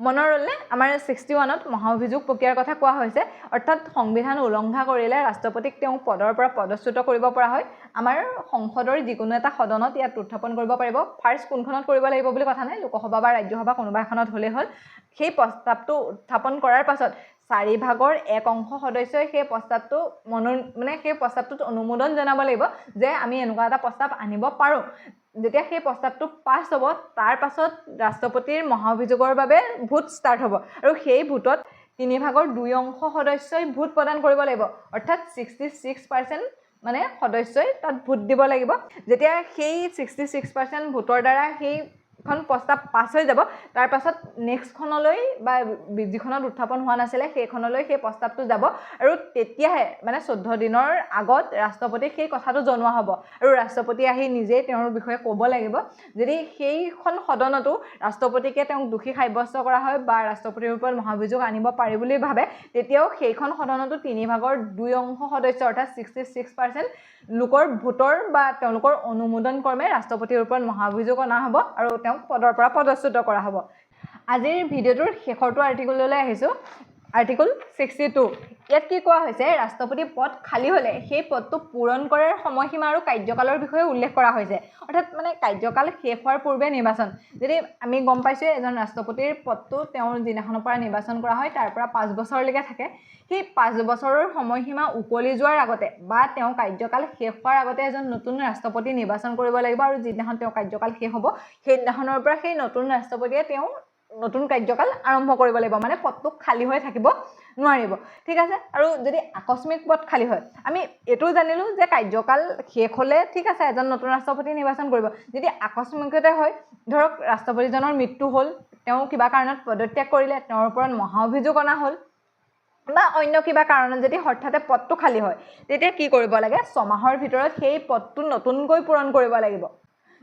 মনৰ ৰ'লে আমাৰ 61ত মহাভিযোগ প্ৰক্ৰিয়াৰ কথা কোৱা হৈছে অৰ্থাৎ সংবিধান উলংঘা কৰিলে ৰাষ্ট্ৰপতিক তেওঁ পদৰ পৰা পদচ্যুত কৰিব পৰা হয় আমাৰ সংসদৰ যিকোনো এটা সদনত ইয়াত উত্থাপন কৰিব পাৰিব ফাৰ্ষ্ট কোনখনত কৰিব লাগিব বুলি কথা নাই লোকসভা বা ৰাজ্যসভা কোনোবা এখনত হ'লেই হ'ল সেই প্ৰস্তাৱটো উত্থাপন কৰাৰ পাছত 4/1 সদস্যই সেই প্ৰস্তাৱটো সেই প্ৰস্তাৱটোত অনুমোদন জনাব লাগিব যে আমি এনেকুৱা এটা প্ৰস্তাৱ আনিব পাৰোঁ যেতিয়া সেই প্ৰস্তাৱটো পাছ হ'ব তাৰ পাছত ৰাষ্ট্ৰপতিৰ মহাভিযোগৰ বাবে ভোট ষ্টাৰ্ট হ'ব আৰু সেই ভোটত 3/2 সদস্যই ভোট প্ৰদান কৰিব লাগিব অৰ্থাৎ 66% মানে সদস্যই তাত ভোট দিব লাগিব যেতিয়া সেই 66% ভোটৰ দ্বাৰা সেইখন প্ৰস্তাৱ পাছ হৈ যাব তাৰ পাছত নেক্সটখনলৈ বা যিখনত উত্থাপন হোৱা নাছিলে সেইখনলৈ সেই প্ৰস্তাৱটো যাব আৰু তেতিয়াহে মানে 14 দিনৰ আগত ৰাষ্ট্ৰপতিক সেই কথাটো জনোৱা হ'ব আৰু ৰাষ্ট্ৰপতি আহি নিজেই তেওঁৰ বিষয়ে ক'ব লাগিব যদি সেইখন সদনতো ৰাষ্ট্ৰপতিকে তেওঁক দোষী সাব্যস্ত কৰা হয় বা ৰাষ্ট্ৰপতিৰ ওপৰত মহাভিযোগ আনিব পাৰি বুলি ভাবে তেতিয়াও সেইখন সদনতো 3/2 সদস্য অৰ্থাৎ 66% লোকৰ ভোটৰ বা তেওঁলোকৰ অনুমোদন ক্ৰমে ৰাষ্ট্ৰপতিৰ ওপৰত মহাভিযোগ অনা হ'ব আৰু তেওঁক পদৰ পৰা পদচ্যুত কৰা হ'ব আজিৰ ভিডিঅ'টোৰ শেষৰটো আৰ্টিকললৈ আহিছোঁ আৰ্টিকল 62 ইয়াত কি কোৱা হৈছে ৰাষ্ট্ৰপতি পদ খালী হ'লে সেই পদটো পূৰণ কৰাৰ সময়সীমা আৰু কাৰ্যকালৰ বিষয়ে উল্লেখ কৰা হৈছে অৰ্থাৎ মানে কাৰ্যকাল শেষ হোৱাৰ পূৰ্বে নিৰ্বাচন যদি আমি গম পাইছোঁ এজন ৰাষ্ট্ৰপতিৰ পদটো তেওঁৰ যিদিনাখনৰ পৰা নিৰ্বাচন কৰা হয় তাৰ পৰা 5 বছৰলৈকে থাকে সেই 5 বছৰৰ সময়সীমা উকলি যোৱাৰ আগতে বা তেওঁ কাৰ্যকাল শেষ হোৱাৰ আগতে এজন নতুন ৰাষ্ট্ৰপতি নিৰ্বাচন কৰিব লাগিব আৰু যিদিনাখন তেওঁ কাৰ্যকাল শেষ হ'ব সেইদিনাখনৰ পৰা সেই নতুন ৰাষ্ট্ৰপতিয়ে তেওঁ নতুন কাৰ্যকাল আৰম্ভ কৰিব লাগিব মানে পদটো খালী হৈ থাকিব নোৱাৰিব ঠিক আছে আৰু যদি আকস্মিক পদ খালী হয় আমি এটো জানিলো যে কাৰ্যকাল শেষ হ'লে ঠিক আছে এজন নতুন ৰাষ্ট্ৰপতি নিৰ্বাচন কৰিব যদি আকস্মিকতে হয় ধৰক ৰাষ্ট্ৰপতিজনৰ মৃত্যু হ'ল তেওঁ কিবা কাৰণত পদত্যাগ কৰিলে তেওঁৰ ওপৰত মহা অভিযোগ অনা হ'ল বা অন্য কিবা কাৰণত যদি হঠাতে পদটো খালী হয় তেতিয়া কি কৰিব লাগে 6 মাহৰ ভিতৰত সেই পদটো নতুনকৈ পূৰণ কৰিব লাগিব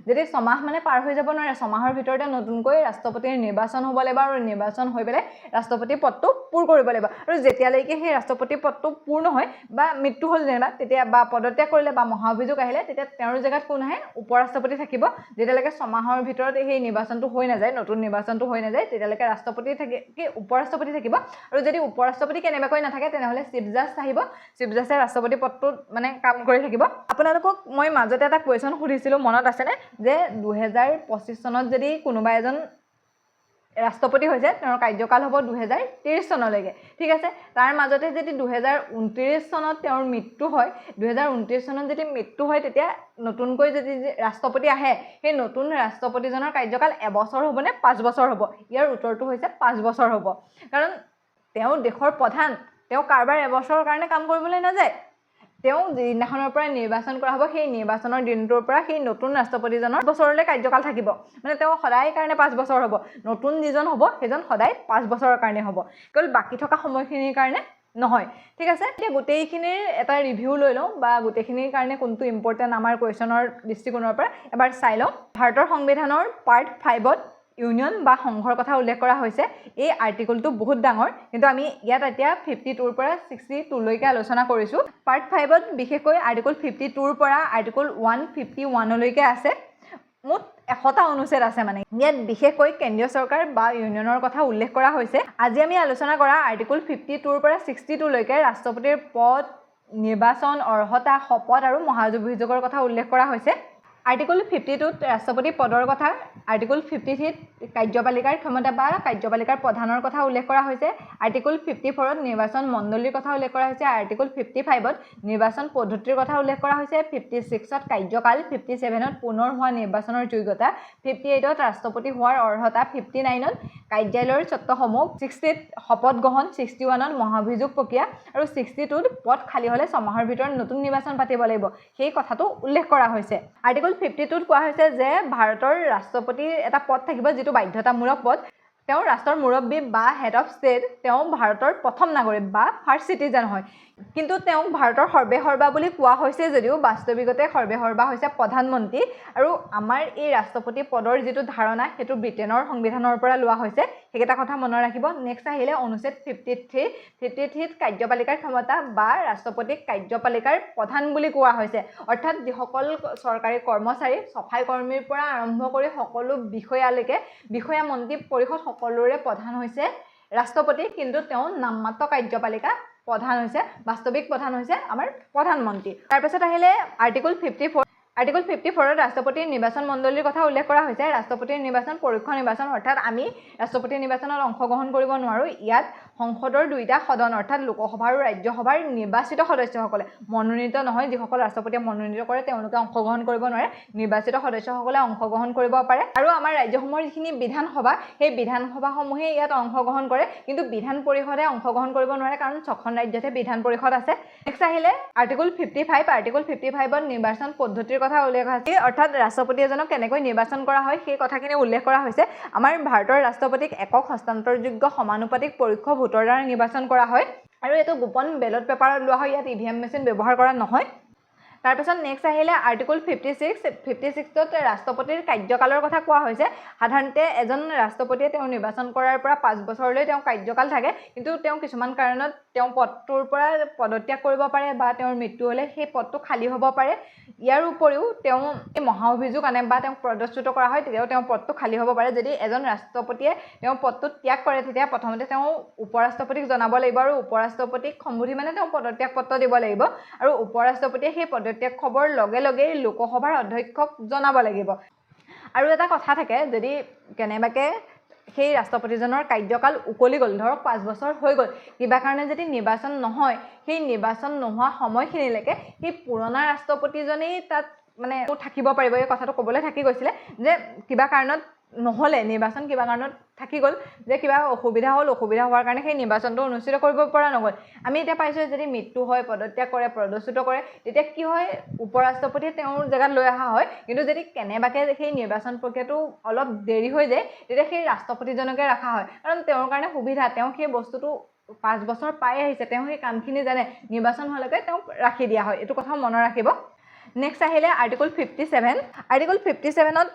যদি 6 মাহ মানে পাৰ হৈ যাব নোৱাৰে 6 মাহৰ ভিতৰতে নতুনকৈ ৰাষ্ট্ৰপতিৰ নিৰ্বাচন হ'ব লাগিব আৰু নিৰ্বাচন হৈ পেলাই ৰাষ্ট্ৰপতি পদটো পূৰ কৰিব লাগিব আৰু যেতিয়ালৈকে সেই ৰাষ্ট্ৰপতি পদটো পূৰ্ণ হয় বা মৃত্যু হ'ল যেনিবা তেতিয়া বা পদত্যাগ কৰিলে বা মহা অভিযোগ আহিলে তেতিয়া তেওঁৰ জেগাত কোন আহে উপৰাষ্ট্ৰপতি থাকিব যেতিয়ালৈকে 6 মাহৰ ভিতৰত সেই নিৰ্বাচনটো হৈ নাযায় নতুন নিৰ্বাচনটো হৈ নাযায় তেতিয়ালৈকে ৰাষ্ট্ৰপতি থাকে কি উপৰাষ্ট্ৰপতি থাকিব আৰু যদি উপৰাষ্ট্ৰপতি কেনেবাকৈ নাথাকে তেনেহ'লে চিফ জাজ আহিব চিফ জাজে ৰাষ্ট্ৰপতি পদটো মানে কাম কৰি থাকিব আপোনালোকক মই মাজতে এটা কুৱেশ্যন সুধিছিলোঁ মনত আছেনে যে 2025 চনত যদি কোনোবা এজন ৰাষ্ট্ৰপতি হৈছে তেওঁৰ কাৰ্যকাল হ'ব 2030 চনলৈকে ঠিক আছে তাৰ মাজতে যদি 2029 চনত তেওঁৰ মৃত্যু হয় 2029 চনত যদি মৃত্যু হয় তেতিয়া নতুনকৈ যদি ৰাষ্ট্ৰপতি আহে সেই নতুন ৰাষ্ট্ৰপতিজনৰ কাৰ্যকাল এবছৰ হ'ব নে 5 বছৰ হ'ব ইয়াৰ উত্তৰটো হৈছে 5 বছৰ হ'ব কাৰণ তেওঁ দেশৰ প্ৰধান তেওঁ কাৰবাৰ এবছৰৰ কাৰণে কাম কৰিবলৈ নাযায় তেওঁ যিদিনাখনৰ পৰা নিৰ্বাচন কৰা হ'ব সেই নিৰ্বাচনৰ দিনটোৰ পৰা সেই নতুন ৰাষ্ট্ৰপতিজনৰ বছৰলৈ কাৰ্যকাল থাকিব মানে তেওঁ সদায় কাৰণে 5 বছৰ হ'ব নতুন যিজন হ'ব সেইজন সদায় 5 বছৰৰ কাৰণে হ'ব কেৱল বাকি থকা সময়খিনিৰ কাৰণে নহয় ঠিক আছে এতিয়া গোটেইখিনিৰ এটা ৰিভিউ লৈ লওঁ বা গোটেইখিনিৰ কাৰণে কোনটো ইম্পৰ্টেণ্ট আমাৰ কুৱেশ্যনৰ দৃষ্টিকোণৰ পৰা এবাৰ চাই লওঁ ভাৰতৰ সংবিধানৰ পাৰ্ট 5ত ইউনিয়ন বা সংঘৰ কথা উল্লেখ কৰা হৈছে এই আৰ্টিকলটো বহুত ডাঙৰ কিন্তু আমি ইয়াত এতিয়া 52ৰ পৰা 62 লৈকে আলোচনা কৰিছোঁ পাৰ্ট 5ত বিশেষকৈ আৰ্টিকল 52ৰ পৰা আৰ্টিকল 151 লৈকে আছে মুঠ 100টা অনুচ্ছেদ আছে মানে ইয়াত বিশেষকৈ কেন্দ্ৰীয় চৰকাৰ বা ইউনিয়নৰ কথা উল্লেখ কৰা হৈছে আজি আমি আলোচনা কৰা আৰ্টিকল 52ৰ পৰা 62 লৈকে ৰাষ্ট্ৰপতিৰ পদ নিৰ্বাচন অৰ্হতা শপত আৰু মহাভিযোগৰ কথা উল্লেখ কৰা হৈছে আৰ্টিকল 52ত ৰাষ্ট্ৰপতি পদৰ কথা আৰ্টিকল 53ত কাৰ্যপালিকাৰ ক্ষমতা বা কাৰ্যপালিকাৰ প্ৰধানৰ কথা উল্লেখ কৰা হৈছে আৰ্টিকল 54ত নিৰ্বাচন মণ্ডলীৰ কথা উল্লেখ কৰা হৈছে আৰ্টিকল 55ত নিৰ্বাচন পদ্ধতিৰ কথা উল্লেখ কৰা হৈছে 56ত কাৰ্যকাল 57ত পুনৰ হোৱা নিৰ্বাচনৰ যোগ্যতা 58ত ৰাষ্ট্ৰপতি হোৱাৰ অৰ্হতা 59ত কাৰ্যালয়ৰ চৰ্তসমূহ 60ত শপত গ্ৰহণ 61ত মহাভিযোগ প্ৰক্ৰিয়া আৰু 62ত পদ খালী হ'লে 6 মাহৰ ভিতৰত নতুন নিৰ্বাচন পাতিব লাগিব সেই কথাটো উল্লেখ কৰা হৈছে আৰ্টিকল 52ত কোৱা হৈছে যে ভাৰতৰ ৰাষ্ট্ৰপতিৰ এটা পদ থাকিব যিটো বাধ্যতামূলক পদ তেওঁ ৰাষ্ট্ৰৰ মুৰব্বী বা হেড অফ ষ্টেট তেওঁ ভাৰতৰ প্ৰথম নাগৰিক বা ফাৰ্ষ্ট চিটিজেন হয় কিন্তু তেওঁক ভাৰতৰ সৰ্বেসৰ্বা বুলি কোৱা হৈছে যদিও বাস্তৱিকতে সৰ্বেসৰ্বা হৈছে প্ৰধানমন্ত্ৰী আৰু আমাৰ এই ৰাষ্ট্ৰপতি পদৰ যিটো ধাৰণা সেইটো ব্ৰিটেইনৰ সংবিধানৰ পৰা লোৱা হৈছে সেইকেইটা কথা মনত ৰাখিব নেক্সট আহিলে অনুচ্ছেদ 53ত কাৰ্যপালিকাৰ ক্ষমতা বা ৰাষ্ট্ৰপতিক কাৰ্যপালিকাৰ প্ৰধান বুলি কোৱা হৈছে অৰ্থাৎ যিসকল চৰকাৰী কৰ্মচাৰী সফাই কৰ্মীৰ পৰা আৰম্ভ কৰি সকলো বিষয়ালৈকে বিষয়া মন্ত্ৰী পৰিষদ সকলোৰে প্ৰধান হৈছে ৰাষ্ট্ৰপতি কিন্তু তেওঁ নামমাত্ৰ কাৰ্যপালিকা প্ৰধান হৈছে বাস্তৱিক প্ৰধান হৈছে আমাৰ প্ৰধানমন্ত্ৰী তাৰপিছত আহিলে আৰ্টিকল 54ত ৰাষ্ট্ৰপতিৰ নিৰ্বাচন মণ্ডলীৰ কথা উল্লেখ কৰা হৈছে ৰাষ্ট্ৰপতিৰ নিৰ্বাচন পৰোক্ষ নিৰ্বাচন অৰ্থাৎ আমি ৰাষ্ট্ৰপতিৰ নিৰ্বাচনত অংশগ্ৰহণ কৰিব নোৱাৰোঁ ইয়াত সংসদৰ দুইটা সদন অৰ্থাৎ লোকসভা আৰু ৰাজ্যসভাৰ নিৰ্বাচিত সদস্যসকলে মনোনীত নহয় যিসকল ৰাষ্ট্ৰপতিয়ে মনোনীত কৰে তেওঁলোকে অংশগ্ৰহণ কৰিব নোৱাৰে নিৰ্বাচিত সদস্যসকলে অংশগ্ৰহণ কৰিব পাৰে আৰু আমাৰ ৰাজ্যসমূহৰ যিখিনি বিধানসভা সেই বিধানসভাসমূহে ইয়াত অংশগ্ৰহণ কৰে কিন্তু বিধান পৰিষদে অংশগ্ৰহণ কৰিব নোৱাৰে কাৰণ 6খন ৰাজ্যতে বিধান পৰিষদ আছে নেক্সট আহিলে আৰ্টিকল 55ত নিৰ্বাচন পদ্ধতিৰ কথা উল্লেখ আছে অৰ্থাৎ ৰাষ্ট্ৰপতি এজনক কেনেকৈ নিৰ্বাচন কৰা হয় সেই কথাখিনি উল্লেখ কৰা হৈছে আমাৰ ভাৰতৰ ৰাষ্ট্ৰপতিক একক হস্তান্তৰযোগ্য সমানুপাতিক পৰোক্ষ ভোটৰ দ্বাৰা নিৰ্বাচন কৰা হয় আৰু এইটো গোপন বেলট পেপাৰত লোৱা হয় ইয়াত ইভিএম মেচিন ব্যৱহাৰ কৰা নহয় তাৰপিছত নেক্সট আহিলে আৰ্টিকল 56ত ৰাষ্ট্ৰপতিৰ কাৰ্যকালৰ কথা কোৱা হৈছে সাধাৰণতে এজন ৰাষ্ট্ৰপতিয়ে তেওঁ নিৰ্বাচন কৰাৰ পৰা 5 বছৰলৈ তেওঁ কাৰ্যকাল থাকে কিন্তু তেওঁ কিছুমান কাৰণত তেওঁ পদটোৰ পৰা পদত্যাগ কৰিব পাৰে বা তেওঁৰ মৃত্যু হ'লে সেই পদটো খালী হ'ব পাৰে ইয়াৰ উপৰিও তেওঁ এই মহা অভিযোগ আনে বা তেওঁক পদচ্যুত কৰা হয় তেতিয়াও তেওঁৰ পদটো খালী হ'ব পাৰে যদি এজন ৰাষ্ট্ৰপতিয়ে তেওঁৰ পদটো ত্যাগ কৰে তেতিয়া প্ৰথমতে তেওঁ উপৰাষ্ট্ৰপতিক জনাব লাগিব আৰু উপৰাষ্ট্ৰপতিক সম্বোধি মানে তেওঁ পদত্যাগ পত্ৰ দিব লাগিব আৰু উপৰাষ্ট্ৰপতিয়ে সেই পদত্যাগ খবৰ লগে লগেই লোকসভাৰ অধ্যক্ষক জনাব লাগিব আৰু এটা কথা থাকে যদি কেনেবাকৈ সেই ৰাষ্ট্ৰপতিজনৰ কাৰ্যকাল উকলি গ'ল ধৰক 5 বছৰ হৈ গ'ল কিবা কাৰণে যদি নিৰ্বাচন নহয় সেই নিৰ্বাচন নোহোৱা সময়খিনিলৈকে সেই পুৰণা ৰাষ্ট্ৰপতিজনেই তাত মানে থাকিব পাৰিব এই কথাটো ক'বলৈ থাকি গৈছিলে যে কিবা কাৰণত নহ'লে নিৰ্বাচন কিবা কাৰণত থাকি গ'ল যে কিবা অসুবিধা হোৱাৰ কাৰণে সেই নিৰ্বাচনটো অনুষ্ঠিত কৰিব পৰা নগ'ল আমি এতিয়া পাইছোঁ যদি মৃত্যু হয় পদত্যাগ কৰে পদচ্যুত কৰে তেতিয়া কি হয় উপৰাষ্ট্ৰপতিয়ে তেওঁৰ জেগাত লৈ অহা হয় কিন্তু যদি কেনেবাকৈ সেই নিৰ্বাচন প্ৰক্ৰিয়াটো অলপ দেৰি হৈ যায় তেতিয়া সেই ৰাষ্ট্ৰপতিজনকে ৰখা হয় কাৰণ তেওঁৰ কাৰণে সুবিধা তেওঁ সেই বস্তুটো 5 বছৰ পাই আহিছে তেওঁ সেই কামখিনি জানে নিৰ্বাচন হ'লেকে তেওঁক ৰাখি দিয়া হয় এইটো কথা মনত ৰাখিব নেক্সট আহিলে আৰ্টিকল 57 আৰ্টিকল 57ত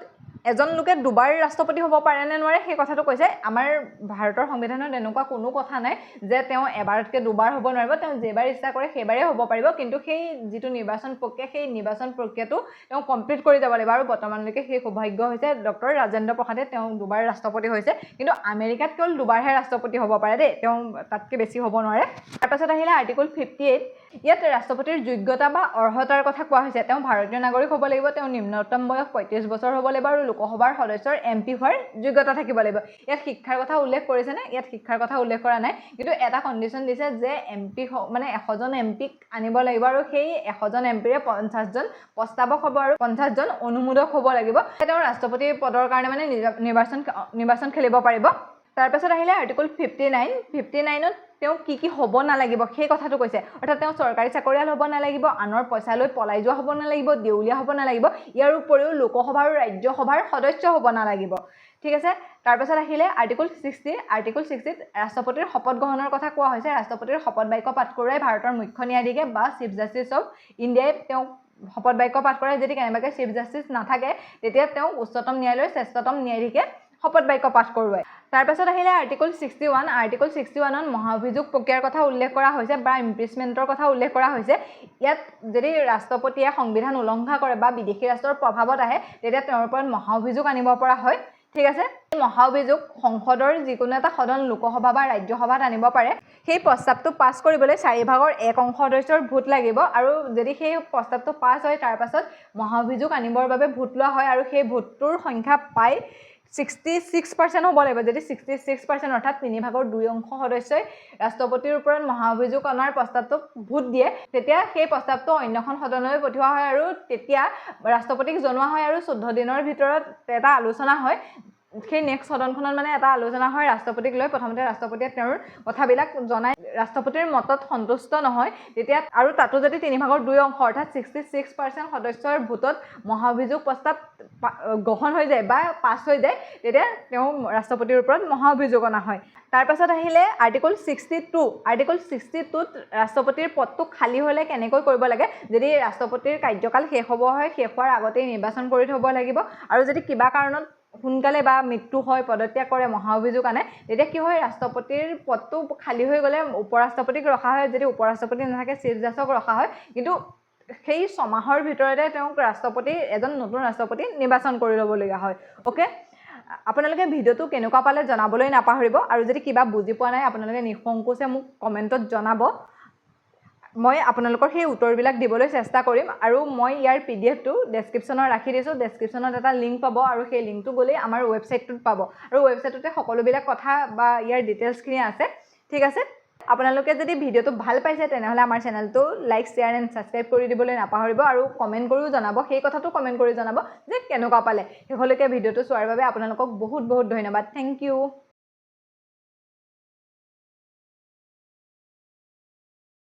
এজন লোকে দুবাৰ ৰাষ্ট্ৰপতি হ'ব পাৰে নে নোৱাৰে সেই কথাটো কৈছে আমাৰ ভাৰতৰ সংবিধানত এনেকুৱা কোনো কথা নাই যে তেওঁ এবাৰতকৈ দুবাৰ হ'ব নোৱাৰিব তেওঁ যেবাৰ ইচ্ছা কৰে সেইবাৰেই হ'ব পাৰিব কিন্তু সেই যিটো নিৰ্বাচন প্ৰক্ৰিয়া সেই নিৰ্বাচন প্ৰক্ৰিয়াটো তেওঁ কমপ্লিট কৰি যাব লাগিব আৰু বৰ্তমানলৈকে সেই সৌভাগ্য হৈছে ডক্টৰ ৰাজেন্দ্ৰ প্ৰসাদে তেওঁ দুবাৰ ৰাষ্ট্ৰপতি হৈছে কিন্তু আমেৰিকাত কেৱল দুবাৰহে ৰাষ্ট্ৰপতি হ'ব পাৰে দেই তেওঁ তাতকৈ বেছি হ'ব নোৱাৰে তাৰপাছত আহিলে আৰ্টিকল 58 ইয়াত ৰাষ্ট্ৰপতিৰ যোগ্যতা বা অৰ্হতাৰ কথা কোৱা হৈছে তেওঁ ভাৰতীয় নাগৰিক হ'ব লাগিব তেওঁ নিম্নতম বয়স 35 বছৰ হ'ব লাগিব আৰু লোকসভাৰ সদস্যৰ MP হোৱাৰ যোগ্যতা থাকিব লাগিব ইয়াত শিক্ষাৰ কথা উল্লেখ কৰিছে নে ইয়াত শিক্ষাৰ কথা উল্লেখ কৰা নাই কিন্তু এটা কণ্ডিশ্যন দিছে যে MP মানে 100জন MPক আনিব লাগিব আৰু সেই 100জন MPৰে 50জন প্ৰস্তাৱক হ'ব আৰু 50জন অনুমোদক হ'ব লাগিব তেওঁ ৰাষ্ট্ৰপতি পদৰ কাৰণে মানে নিৰ্বাচন খেলিব পাৰিব তাৰপাছত আহিলে আৰ্টিকল 59ত তেওঁ কি হ'ব নালাগিব সেই কথাটো কৈছে অৰ্থাৎ তেওঁ চৰকাৰী চাকৰিয়াল হ'ব নালাগিব আনৰ পইচা লৈ পলাই যোৱা হ'ব নালাগিব দেউলীয়া হ'ব নালাগিব ইয়াৰ উপৰিও লোকসভা আৰু ৰাজ্যসভাৰ সদস্য হ'ব নালাগিব ঠিক আছে তাৰপাছত আহিলে আৰ্টিকল 60 আৰ্টিকল 60ত ৰাষ্ট্ৰপতিৰ শপত গ্ৰহণৰ কথা কোৱা হৈছে ৰাষ্ট্ৰপতিৰ শপত বাক্য পাঠ কৰোৱাই ভাৰতৰ মুখ্য ন্যায়াধীশে বা চিফ জাষ্টিছ অফ ইণ্ডিয়াই তেওঁ শপত বাক্য পাঠ কৰে যদি কেনেবাকৈ চিফ জাষ্টিছ নাথাকে তেতিয়া তেওঁ উচ্চতম ন্যায়ালয়ৰ শ্ৰেষ্ঠতম ন্যায়াধীশে শপত বাক্য পাঠ কৰোৱায় তাৰপাছত আহিলে আৰ্টিকল 61 আৰ্টিকল 61ত মহা অভিযোগ প্ৰক্ৰিয়াৰ কথা উল্লেখ কৰা হৈছে বা ইমপিচমেণ্টৰ কথা উল্লেখ কৰা হৈছে ইয়াত যদি ৰাষ্ট্ৰপতিয়ে সংবিধান উলংঘা কৰে বা বিদেশী ৰাষ্ট্ৰৰ প্ৰভাৱত আহে তেতিয়া তেওঁৰ ওপৰত মহা অভিযোগ আনিব পৰা হয় ঠিক আছে মহা অভিযোগ সংসদৰ যিকোনো এটা সদন লোকসভা বা ৰাজ্যসভাত আনিব পাৰে সেই প্ৰস্তাৱটো পাছ কৰিবলৈ 1/4 সদস্যৰ ভোট লাগিব আৰু যদি সেই প্ৰস্তাৱটো পাছ হয় তাৰ পাছত মহা অভিযোগ আনিবৰ বাবে ভোট লোৱা হয় আৰু সেই ভোটটোৰ সংখ্যা পাই 66% হ'ব লাগিব যদি 66% অৰ্থাৎ 3/2 সদস্যই ৰাষ্ট্ৰপতিৰ ওপৰত মহা অভিযোগ অনাৰ প্ৰস্তাৱটোক ভোট দিয়ে তেতিয়া সেই প্ৰস্তাৱটো অন্যখন সদনলৈ পঠিওৱা হয় আৰু তেতিয়া ৰাষ্ট্ৰপতিক জনোৱা হয় আৰু 14 দিনৰ ভিতৰত এটা আলোচনা হয় সেই নেক্সট সদনখনত মানে এটা আলোচনা হয় ৰাষ্ট্ৰপতিক লৈ প্ৰথমতে ৰাষ্ট্ৰপতিয়ে তেওঁৰ কথাবিলাক জনাই ৰাষ্ট্ৰপতিৰ মতত সন্তুষ্ট নহয় তেতিয়া আৰু তাতো যদি 3/2 অৰ্থাৎ 66% সদস্যৰ ভোটত মহা অভিযোগ প্ৰস্তাৱ গ্ৰহণ হৈ যায় বা পাছ হৈ যায় তেতিয়া তেওঁ ৰাষ্ট্ৰপতিৰ ওপৰত মহা অভিযোগ অনা হয় তাৰপাছত আহিলে আৰ্টিকল 62 আৰ্টিকল 62ত ৰাষ্ট্ৰপতিৰ পদটো খালী হ'লে কেনেকৈ কৰিব লাগে যদি ৰাষ্ট্ৰপতিৰ কাৰ্যকাল শেষ হোৱাৰ আগতেই নিৰ্বাচন কৰি থ'ব লাগিব আৰু যদি কিবা কাৰণত সোনকালে বা মৃত্যু হয় পদত্যাগ কৰে মহা অভিযোগ আনে তেতিয়া কি হয় ৰাষ্ট্ৰপতিৰ পদটো খালী হৈ গ'লে উপৰাষ্ট্ৰপতিক ৰখা হয় যদি উপৰাষ্ট্ৰপতি নাথাকে চিফ জাষ্টিছক ৰখা হয় কিন্তু সেই 6 মাহৰ ভিতৰতে তেওঁক এজন নতুন ৰাষ্ট্ৰপতি নিৰ্বাচন কৰি ল'বলগীয়া হয় ওকে আপোনালোকে ভিডিঅ'টো কেনেকুৱা পালে জনাবলৈ নাপাহৰিব আৰু যদি কিবা বুজি পোৱা নাই আপোনালোকে নিসংকোচে মোক কমেণ্টত জনাব মই আপোনালোকৰ সেই উত্তৰবিলাক দিবলৈ চেষ্টা কৰিম আৰু মই ইয়াৰ PDF-টো ডেছক্ৰিপশ্যনত ৰাখি দিছোঁ ডেছক্ৰিপশ্যনত এটা লিংক পাব আৰু সেই লিংকটো গ'লেই আমাৰ ৱেবছাইটটোত পাব আৰু ৱেবছাইটতে সকলোবিলাক কথা বা ইয়াৰ ডিটেইলছখিনি আছে ঠিক আছে আপোনালোকে যদি ভিডিঅ'টো ভাল পাইছে তেনেহ'লে আমাৰ চেনেলটো লাইক শ্বেয়াৰ এণ্ড ছাবস্ক্ৰাইব কৰি দিবলৈ নাপাহৰিব আৰু কমেণ্ট কৰিও জনাব সেই কথাটো কমেণ্ট কৰি জনাব যে কেনেকুৱা পালে শেষলৈকে ভিডিঅ'টো চোৱাৰ বাবে আপোনালোকক বহুত বহুত ধন্যবাদ থেংক ইউ